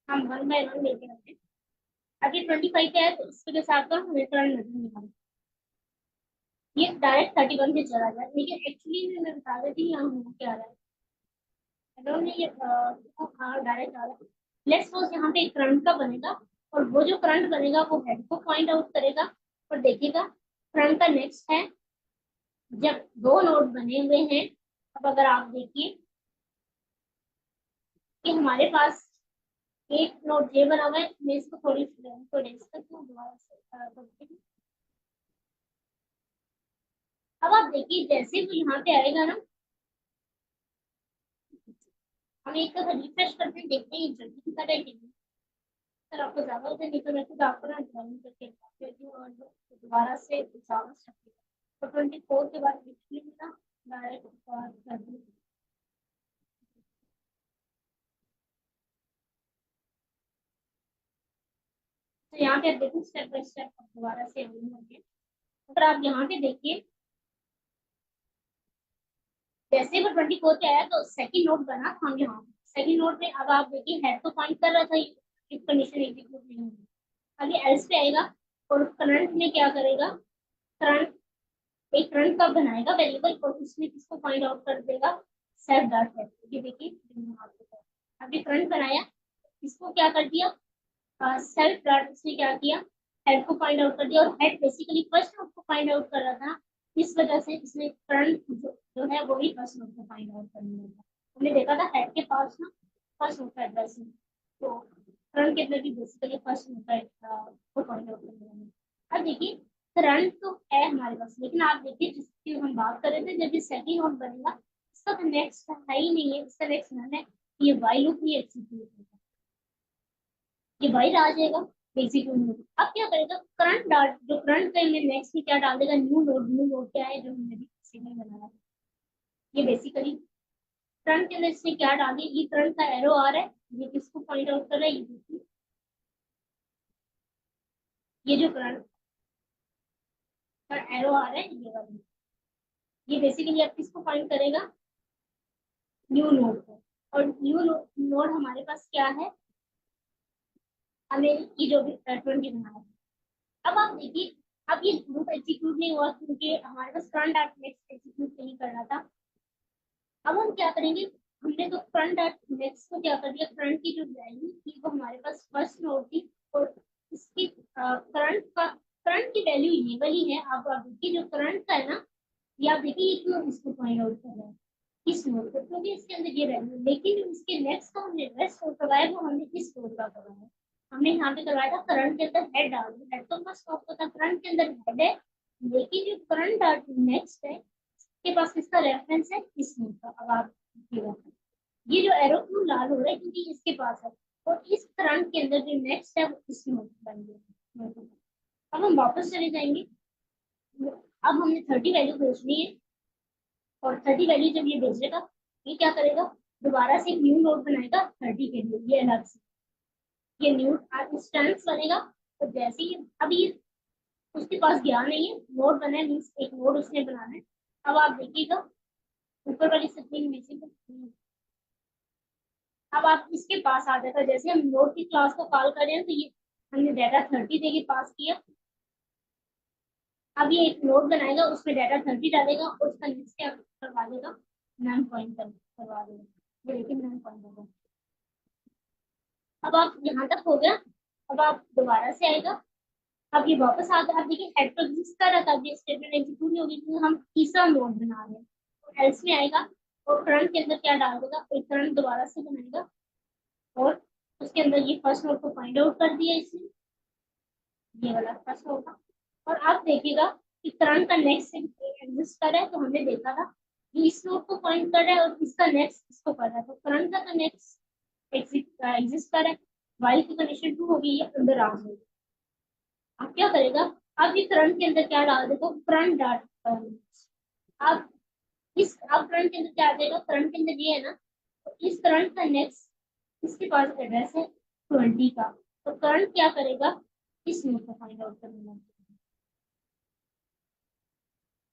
हम वन बाय वन लेके आते हैं। अभी 25 पे है तो इस वजह से आपका रिटर्न नजर नहीं आ रहा, ये डायरेक्ट 31 पे चला जाए, लेकिन एक्चुअली मैं बता देती हूँ यहाँ हो क्या रहा है। I don't know ये हाँ डायरेक्ट आ रहा है। लेट्स सपोज यहाँ पे एक करंट का बनेगा, और वो जो करंट बनेगा वो हेड को पॉइंट आउट करेगा, और देखिएगा फ्रंट का नेक्स्ट है जब दो नोड बने हुए हैं। अब अगर आप देखिए कि हमारे पास एक नोड ये बना हुआ है, मैं इसको थोड़ी तो रेस करती हूँ दोबारा से करती हूँ। अब आप देखिए जैसे भी यहाँ पे आएगा ना, हम एक दफा रिफ्रेश करते हैं, देखते हैं जल्दी कर रहे हैं कि नहीं। सर आपको ज्यादा होता है, नहीं तो मैं खुद आपको ना ड्राइंग करके दिखा देती हूँ और दोबारा से ज्यादा तो 24 के बाद लिखने में ना डायरेक्ट कर दूँ। तो यहाँ पे आप देखो स्टेप बाय स्टेप दोबारा से होंगे। अगर आप यहाँ पे देखिए जैसे वो 24 पे आया तो सेकंड नोट बना था, हम यहाँ सेकंड नोट में अब आप देखिए हेड तो पॉइंट कर रहा था, इफ कंडीशन एग्जीक्यूट नहीं होगी। अभी एल्स पे आएगा और करंट में क्या करेगा, करंट एक करंट का बनाएगा वेरिएबल और उसमें किसको फाइंड आउट कर देगा, सेल्फ डॉट है। ये देखिए अभी करंट बनाया, इसको क्या कर दिया, सेल्फ डॉट से क्या किया, हेड को फाइंड आउट कर दिया। और हेड बेसिकली फर्स्ट नोड को फाइंड आउट कर रहा था, इस वजह से इसमें करंट जो है वो ही फर्स्ट नोड को फाइंड आउट करने लगा। हमने देखा था हेड के पास ना फर्स्ट नोड का एड्रेस है, तो करंट के अंदर भी बेसिकली फर्स्ट नोड का को फाइंड आउट करने लगा। अब देखिए करंट तो है हमारे पास, लेकिन आप देखिए जिसकी हम बात कर रहे थे, जब ये सेकंड नोड बनेगा इसका तो नेक्स्ट है ही नहीं है, इसका नेक्स्ट नन है, ये व्हाइल लूप ही एग्जीक्यूट होगा, ये बाहर आ जाएगा एग्जीक्यूट में। अब क्या करेगा, करंट डाल, जो करंट का नेक्स्ट में क्या डाल देगा, न्यू नोड क्या है जो हमने भी सिग्नल बनाया है। ये बेसिकली करंट के अंदर इसने क्या डाल दिया, ये करंट का एरो आ रहा है, ये किसको पॉइंट आउट कर रहा है, ये देखिए ये जो करंट का एरो आ रहा है ये वाला, ये बेसिकली आप किसको पॉइंट करेगा, न्यू नोड को। और न्यू नोड हमारे पास क्या है, हमें ये जो भी 20 बनाया। अब आप देखिए अब ये लूप एग्जीक्यूट नहीं हुआ क्योंकि हमारे पास करंट डॉट नेक्स्ट एग्जीक्यूट नहीं कर रहा था। अब हम क्या करेंगे, हमने तो फ्रंट डॉट नेक्स्ट को क्या कर दिया, फ्रंट की जो वैल्यू थी वो हमारे पास फर्स्ट नोड थी और इसकी करंट की वैल्यू ये वाली है। आप देखिए जो करंट का है ना, ये आप देखिए ये क्यों इसको पॉइंट आउट कर रहा है इस नोड को, क्योंकि इसके अंदर ये वैल्यू, लेकिन जो इसके नेक्स्ट का हमने एड्रेस स्टोर करवाया वो हमने इस नोड का करवाया। हमने यहाँ पे करवाया था करंट के अंदर हेड डाल दिया, हेड तो फर्स्ट नोड का था, करंट के अंदर हेड है, लेकिन जो करंट डॉट नेक्स्ट है के पास किसका रेफरेंस है, इस नोड का। अब आप देखिएगा ये जो एरो क्यों लाल हो रहा है, क्योंकि इसके पास है, और इस करंट के अंदर जो नेक्स्ट है वो इस नोड बन गया। अब हम वापस चले जाएंगे, अब हमने 30 वैल्यू भेजनी है और 30 वैल्यू जब ये भेजेगा ये क्या करेगा, दोबारा से एक न्यू नोड बनाएगा 30 के लिए, ये अलग से ये न्यू इंस्टेंस बनेगा। तो जैसे ही अभी उसके पास गया नहीं है, नोड बना है मीन्स एक नोड उसने बनाना है। अब आप देखिएगा ऊपर वाली सेटिंग में से अब आप इसके पास आ जाता है, जैसे हम नोड की क्लास को कॉल कर रहे हैं तो ये हमने डाटा 30 देके पास किया। अब ये एक नोड बनाएगा उसमें डाटा 30 डालेगा और उसका नेक्स्ट क्या करवा देगा, नन पॉइंट करवा देगा, ये देखिए नन पॉइंट होगा। अब आप यहाँ तक हो गया, अब आप दोबारा से आएगा, अब ये वापस आ गया। अब देखिए हेड तो एग्जिस्ट कर रहा था, अब ये स्टेटमेंट एग्जीक्यूट नहीं होगी क्योंकि हम तीसरा नोड बना रहे हैं, तो एल्स में आएगा और करंट के अंदर क्या डाल देगा, एक करंट दोबारा से बनाएगा और उसके अंदर ये फर्स्ट नोड को फाइंड आउट कर दिया इसने, ये वाला फर्स्ट होगा। और आप देखिएगा कि करंट का नेक्स्ट एग्जिस्ट कर रहा है, तो हमने देखा था ये इस नोड को पॉइंट कर रहा है और इसका नेक्स्ट इसको कर रहा है, तो करंट का नेक्स्ट एग्जिस्ट कर रहा है, वाइल की कंडीशन ट्रू होगी, ये अंदर आ जाएगी। अब क्या करेगा, अब ये करंट के अंदर क्या डाल देगा, करंट डॉट अब इस अब करंट के अंदर क्या आ जाएगा, करंट के अंदर ये है ना, तो इस करंट का नेक्स्ट इसके पास एड्रेस है 20 का, तो करंट क्या करेगा, इस नोड को फाइंड आउट करना है।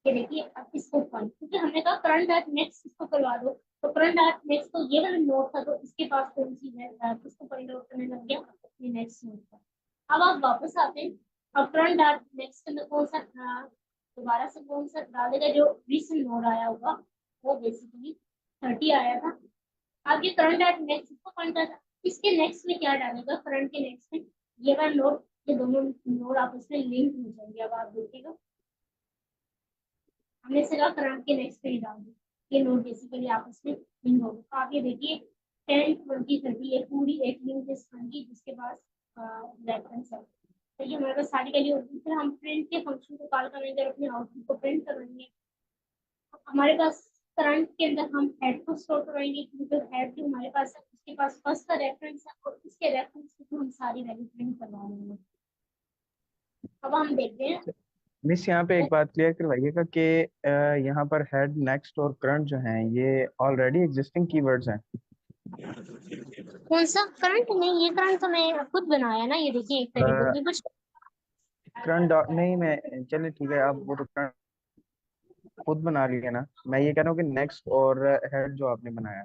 ये देखिए अब इसको पॉइंट, क्योंकि हमने कहा करंट डॉट नेक्स्ट इसको करवा दो, तो करंट डॉट नेक्स्ट तो ये वाला नोड था, तो इसके पास कौन सी है, इसको पॉइंट आउट करने लग गया अपने नेक्स्ट नोड का। अब आप वापस आते हैं, अब करंट डॉट नेक्स्ट के अंदर कौन सा दोबारा से कौन सा डालेगा, जो रिसेंट नोड आया होगा वो बेसिकली 30 आया था। अब ये करंट डॉट नेक्स्ट इसको पॉइंट करता, इसके नेक्स्ट में क्या डालेगा, करंट के नेक्स्ट में ये वाला नोड ये दोनों नोड आपस में लिंक हो जाएंगे। अब आप देखिएगा, हमने सिर्फ करंट के नेक्स्ट पे ही डाल दिया, ये नोड बेसिकली आपस में लिंक हो गए। तो आप ये देखिए 10 20 30 एक पूरी एक लिंक इस बनेगी जिसके पास रेफरेंस है। तो ये हमारे पास सारी वैल्यू होगी। फिर हम प्रिंट के फंक्शन को कॉल करेंगे और अपने आउटपुट को प्रिंट करेंगे। हमारे पास करंट के अंदर हम हेड को स्टोर करेंगे क्योंकि हेड जो हमारे पास है उसके पास फर्स्ट का रेफरेंस है और इसके रेफरेंस से हम सारी वैल्यू प्रिंट करवा लेंगे। अब हम देखते हैं। मिस यहाँ पे एक बात क्लियर करवाइएगा कि यहाँ पर हेड, नेक्स्ट और करंट जो हैं ये ऑलरेडी एग्जिस्टिंग कीवर्ड्स हैं। कौन सा करंट? नहीं, ये करंट तो मैं खुद बनाया ना। ये देखिए एक वेरिएबल में कुछ करंट डॉट नहीं, मैं चलिए ठीक है, आप वो तो करंट खुद बना लिए ना। मैं ये कह रहा हूँ कि नेक्स्ट और हेड जो आपने बनाया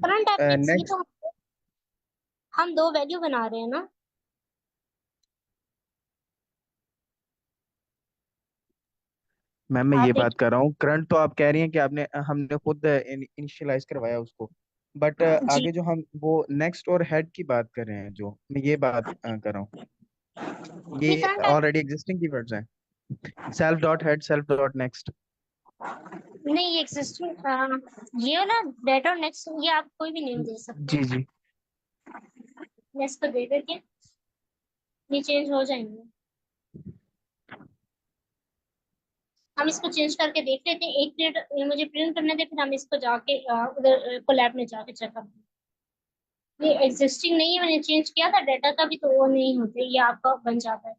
करंट एप्लिक्स, ये नेक्स्ट। तो हम दो वैल्यू बना रहे हैं ना। मैम मैं आप ये बात देखिए। कर रहा हूँ, करंट तो आप कह रही हैं कि आपने हमने खुद इनिशियलाइज करवाया उसको, बट जी, आगे जो हम वो नेक्स्ट और हेड की बात कर रहे हैं, जो मैं ये बात कर रहा हूँ, ये ये करंट ऑलरेडी एग्जिस्टिंग कीवर्ड्स हैं। Self dot head, self dot next. नहीं, ये एग्जिस्टिंग ये वाला डेटा और नेक्स्ट, ये आप कोई भी नेम दे सकते जी हैं। जी। नेक्स्ट को दे देते हैं, ये चेंज हो जाएंगे। हम इसको चेंज करके देख लेते हैं। एक प्रिंट मुझे प्रिंट करने दे, फिर हम इसको जाके उधर कोलैब में जाके चेक करते हैं। ये एग्जिस्टिंग नहीं है, मैंने चेंज किया था डाटा का भी, तो वो नहीं होते, ये आपका बन जाता है।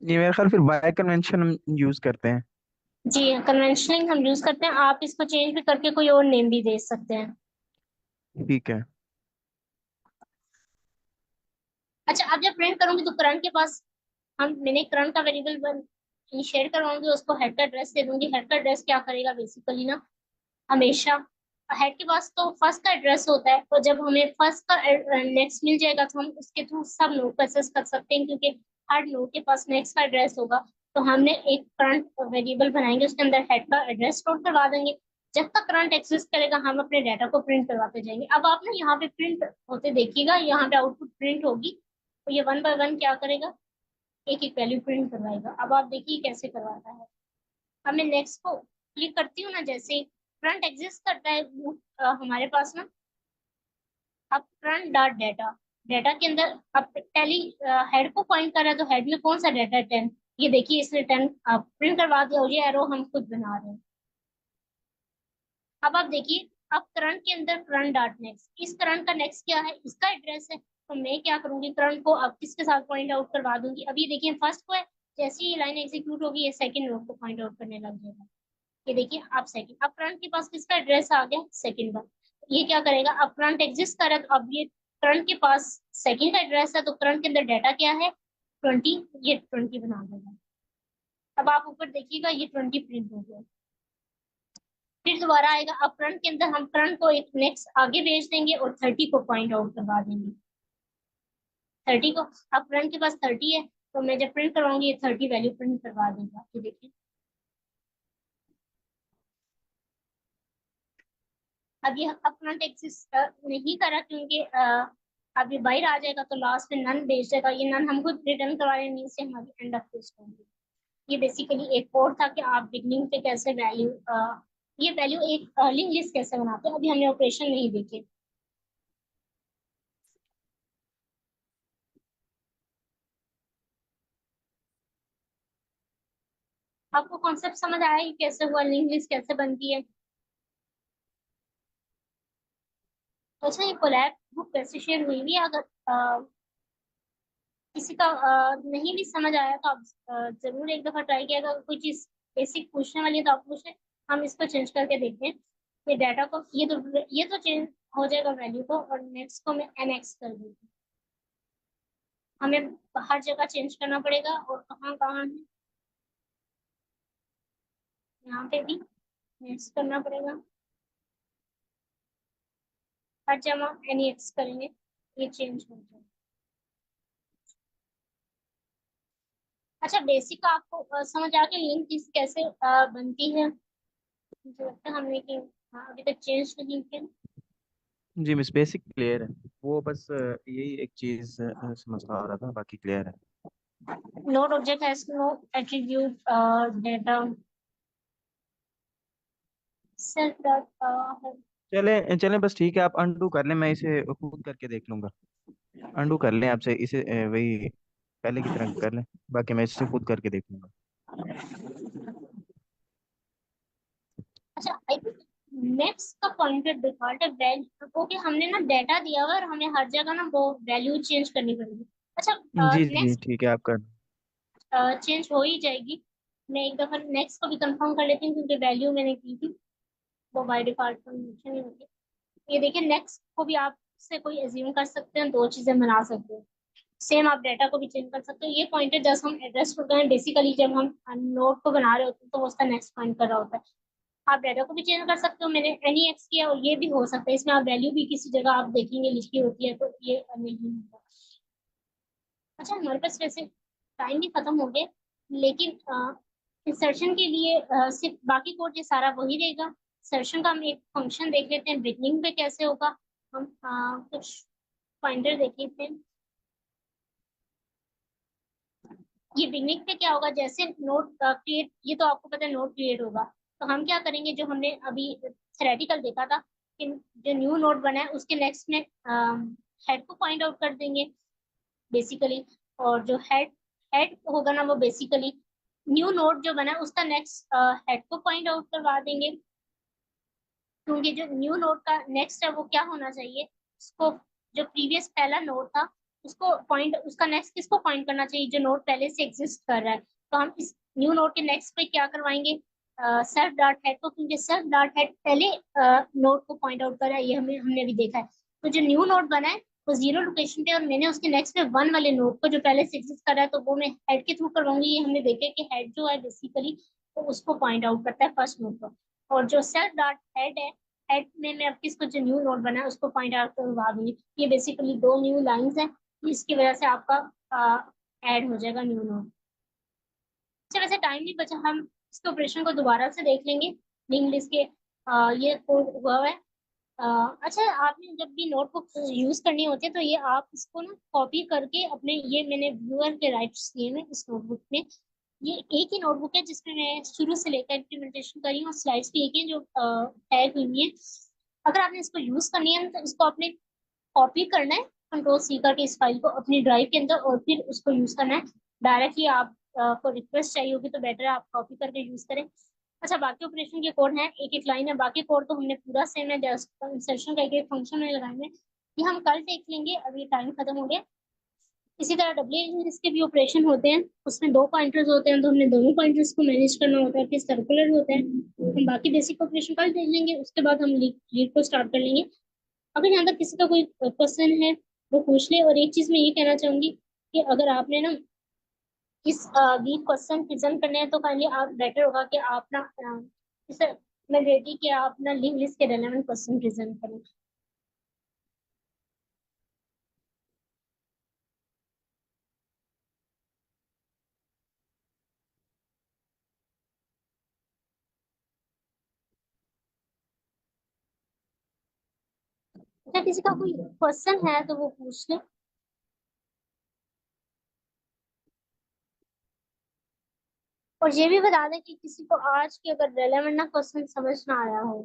ये मेरे ख्याल फिर बाय कन्वेंशन हम यूज करते हैं। जी, कन्वेंशनलिंग हम यूज करते हैं। आप इसको चेंज भी करके कोई और नेम भी दे सकते हैं। ठीक है। अच्छा, अब जब प्रिंट करूंगी तो करंट के पास मैंने करंट का वेरिएबल इनिशिएट करवाऊंगी, उसको हेड का एड्रेस दे दूंगी। हेड का एड्रेस क्या करेगा बेसिकली ना, हमेशा हेड के पास तो फर्स्ट का एड्रेस होता है, तो जब हमें फर्स्ट का नेक्स्ट मिल जाएगा तो हम उसके थ्रू सब नोड को एक्सेस कर सकते हैं क्योंकि हर नोड के पास नेक्स्ट का एड्रेस होगा। तो हमने एक करंट वेरिएबल बनाएंगे, उसके अंदर हेड का एड्रेस स्टोर करवा देंगे। जब तक करंट एक्सेस करेगा हम अपने डाटा को प्रिंट करवाते जाएंगे। अब आप ना यहाँ पे प्रिंट होते देखिएगा, यहाँ पे आउटपुट प्रिंट होगी, तो ये वन बाय वन क्या करेगा, एक एक वैल्यू प्रिंट करवाएगा। अब आप देखिए कैसे करवाता है। अब मैं नेक्स्ट को क्लिक करती हूँ ना, जैसे फ्रंट एग्जिस्ट करता है हमारे पास ना। अब फ्रंट डॉट डाटा, डाटा के अंदर अब टैली हेड को पॉइंट कर रहा है, तो हेड में कौन सा डाटा है? 10। ये देखिए इसने 10 प्रिंट करवा दिया, और ये एरो हम खुद बना रहे हैं। अब आप देखिए, अब करंट के अंदर करंट डॉट नेक्स्ट, इस करंट का नेक्स्ट क्या है, इसका एड्रेस है। तो मैं क्या करूंगी, करंट को अब किसके साथ पॉइंट आउट करवा दूंगी। अब ये देखिए फर्स्ट को है, जैसे ही लाइन एग्जीक्यूट होगी ये सेकंड नोड को पॉइंट आउट करने लग जाएगा। ये देखिए आप सेकंड, अब करंट के पास किसका एड्रेस आ गया, सेकंड का। ये क्या करेगा, अब करंट एग्जिस्ट कर रहा है, तो अब ये करंट के पास सेकंड का एड्रेस है, तो करंट के अंदर डाटा क्या है, 20। ये 20 बना देगा। अब आप ऊपर देखिएगा ये 20 प्रिंट हो गया। फिर दोबारा आएगा, अब करंट के अंदर हम करंट को एक नेक्स्ट आगे भेज देंगे और 30 को पॉइंट आउट करवा देंगे। 30 को, अब करंट के पास 30 है, तो मैं जब प्रिंट करवाऊंगी ये 30 वैल्यू प्रिंट करवा देगा। ये देखिए, अब ये अब करंट एग्जिस्ट नहीं करा क्योंकि अब ये बाहर आ जाएगा, तो लास्ट में नन भेज देगा। ये नन हम खुद रिटर्न करवा रहे हैं, से हमारी एंड ऑफ लिस्ट होगी। ये बेसिकली एक कोड था कि आप बिगनिंग पे कैसे वैल्यू ये वैल्यू एक लिंक लिस्ट कैसे बनाते हैं। अभी हमने ऑपरेशन नहीं देखे। आपको कॉन्सेप्ट समझ आया कि कैसे हुआ, लिंक लिस्ट कैसे बनती है? अच्छा, ये कोलैब बुक कैसे शेयर हुई भी, अगर किसी का नहीं भी समझ आया तो आप जरूर एक दफा ट्राई किया। अगर कोई चीज बेसिक पूछने वाली है तो आप पूछे, हम इसको चेंज करके देखते हैं। ये डाटा को ये तो चेंज हो जाएगा वैल्यू को, और नेक्स्ट को मैं एनएक्स कर दूंगी। हमें हर जगह चेंज करना पड़ेगा, और कहाँ कहाँ है, यहाँ पे भी नेक्स्ट करना पड़ेगा। हर जगह एनएक्स करेंगे, ये चेंज हो जाएगा। अच्छा, बेसिक आपको समझ आ गया लिंक लिस्ट कैसे बनती है? मुझे लगता है हमने कि हाँ, अभी तक चेंज नहीं किया। जी मिस, बेसिक क्लियर है। वो बस यही एक चीज से मसला आ रहा था, बाकी क्लियर है। Node object has no attribute data self dot चले चले, बस ठीक है, आप अनडू कर लें, मैं इसे खुद करके देख लूंगा। अनडू कर लें आपसे इसे, वही पहले की तरह कर लें, बाकी मैं इसे खुद करके देख लूंगा। अच्छा आई थिंक नेक्स्ट का पॉइंटर डिफॉल्ट है वैल्यू। ओके हमने ना डेटा दिया हुआ है और हमें हर जगह ना वो वैल्यू चेंज करनी पड़ेगी। अच्छा जी जी नेक्स्ट ठीक है, आप कर। चेंज हो ही जाएगी। मैं एक दफा नेक्स्ट को भी कंफर्म कर लेती हूँ क्योंकि वैल्यू मैंने की थी वो बाय डिफॉल्ट मेंशन नहीं होती। ये देखिए नेक्स्ट को भी आप से कोई एज्यूम कर सकते हैं, दो चीजें बना सकते हैं। सेम आप डाटा को भी चेंज कर सकते हो। ये पॉइंटर जब हम एड्रेस करते हैं बेसिकली जब हम नोड को बना रहे होते हैं तो वो उसका नेक्स्ट पॉइंट कर रहा होता है। आप डाटा को भी चेंज कर सकते हो, मैंने एनी एक्स किया और ये भी हो सकता है। इसमें आप वैल्यू भी किसी जगह आप देखेंगे लिखी होती है तो ये नहीं होगा। अच्छा हमारे पास वैसे टाइम भी खत्म हो गया लेकिन इंसर्शन के लिए सिर्फ बाकी कोड ये सारा वही रहेगा। इंसर्शन का हम एक फंक्शन देख लेते हैं बिगनिंग पे कैसे होगा। हम कुछ पॉइंटर देख लेते हैं। ये बिगनिंग पे क्या होगा, जैसे नोड क्रिएट, ये तो आपको पता है नोड क्रिएट होगा तो हम क्या करेंगे जो हमने अभी थ्योरेटिकल देखा था कि जो न्यू नोड बना है उसके नेक्स्ट में हेड को पॉइंट आउट कर देंगे बेसिकली। और जो हेड हेड होगा ना वो बेसिकली न्यू नोड जो बना है उसका नेक्स्ट हेड को पॉइंट आउट करवा देंगे। क्योंकि जो न्यू नोड का नेक्स्ट है वो क्या होना चाहिए, उसको जो प्रीवियस पहला नोड था उसको पॉइंट, उसका नेक्स्ट किसको पॉइंट करना चाहिए, जो नोड पहले से एग्जिस्ट कर रहा है। तो हम इस न्यू नोड के नेक्स्ट पे क्या करवाएंगे, सेल्फ डॉट हेड को, क्योंकि सेल्फ डॉट हेड पहले नोड को पॉइंट आउट कर रहा है, ये हमने अभी देखा है। तो जो न्यू नोड बना है वो जीरो लोकेशन पे और मैंने उसके नेक्स्ट पे वन वाले नोड को जो पहले से एग्जिस्ट कर रहा है तो वो मैं हेड के थ्रू करवाऊंगी। ये हमने देखा कि हेड जो है बेसिकली तो उसको पॉइंट आउट करता है फर्स्ट नोड को। और जो सेल्फ डॉट हेड है, हेड में मैं अब किसको जो न्यू नोड बना है उसको पॉइंट आउट करवा दूंगी। ये बेसिकली दो न्यू लाइंस हैं इसकी वजह से आपका ऐड हो जाएगा न्यू नोड। अच्छा वैसे टाइम नहीं बचा, हम इसके ऑपरेशन को दोबारा से देख लेंगे लिंक लिस्ट के। ये कोड हुआ है। अच्छा आपने जब भी नोटबुक यूज करनी होती है तो ये आप इसको ना कॉपी करके अपने, ये मैंने व्यूअर के राइट्स दिए हैं इस नोटबुक में। ये एक ही नोटबुक है जिसमें मैं शुरू से लेकर इम्प्लीमेंटेशन करी हूँ और स्लाइड्स भी एक ही जो टैग हुई है। अगर आपने इसको यूज करनी है तो इसको अपने कॉपी करना है कंट्रोल सी करके इस फाइल को अपनी ड्राइव के अंदर और फिर उसको यूज करना है डायरेक्टली। आप को रिक्वेस्ट चाहिए होगी तो बेटर है आप कॉपी करके यूज करें। अच्छा बाकी ऑपरेशन के कोड हैं एक एक लाइन है, बाकी कोड तो हमने पूरा सेम है, जस्ट इंसर्शन का एक एक फंक्शन में लगाए हैं। ये हम कल देख लेंगे, अभी टाइम खत्म हो गया। इसी तरह डब्ल्यू के भी ऑपरेशन होते हैं, उसमें दो पॉइंटर्स होते हैं तो हमने दोनों पॉइंटर्स को मैनेज करना होता है, फिर सर्कुलर होते हैं। हम बाकी बेसिक ऑपरेशन कल देख लेंगे, उसके बाद हम लीड को स्टार्ट कर लेंगे। अगर यहाँ तक किसी का कोई क्वेश्चन है वो पूछ ले। और एक चीज मैं ये कहना चाहूंगी कि अगर आपने ना इस वीक क्वेश्चन प्रेजेंट करने हैं तो काइंडली आप बेटर होगा कि आप ना इस मैं रेडी कि आप ना लिंक लिस्ट के रेलेवेंट क्वेश्चन प्रेजेंट करें। अगर किसी का कोई क्वेश्चन है तो वो पूछ ले। और ये भी बता दें कि किसी को आज के अगर रेलेवेंट ना क्वेश्चन समझ ना आया हो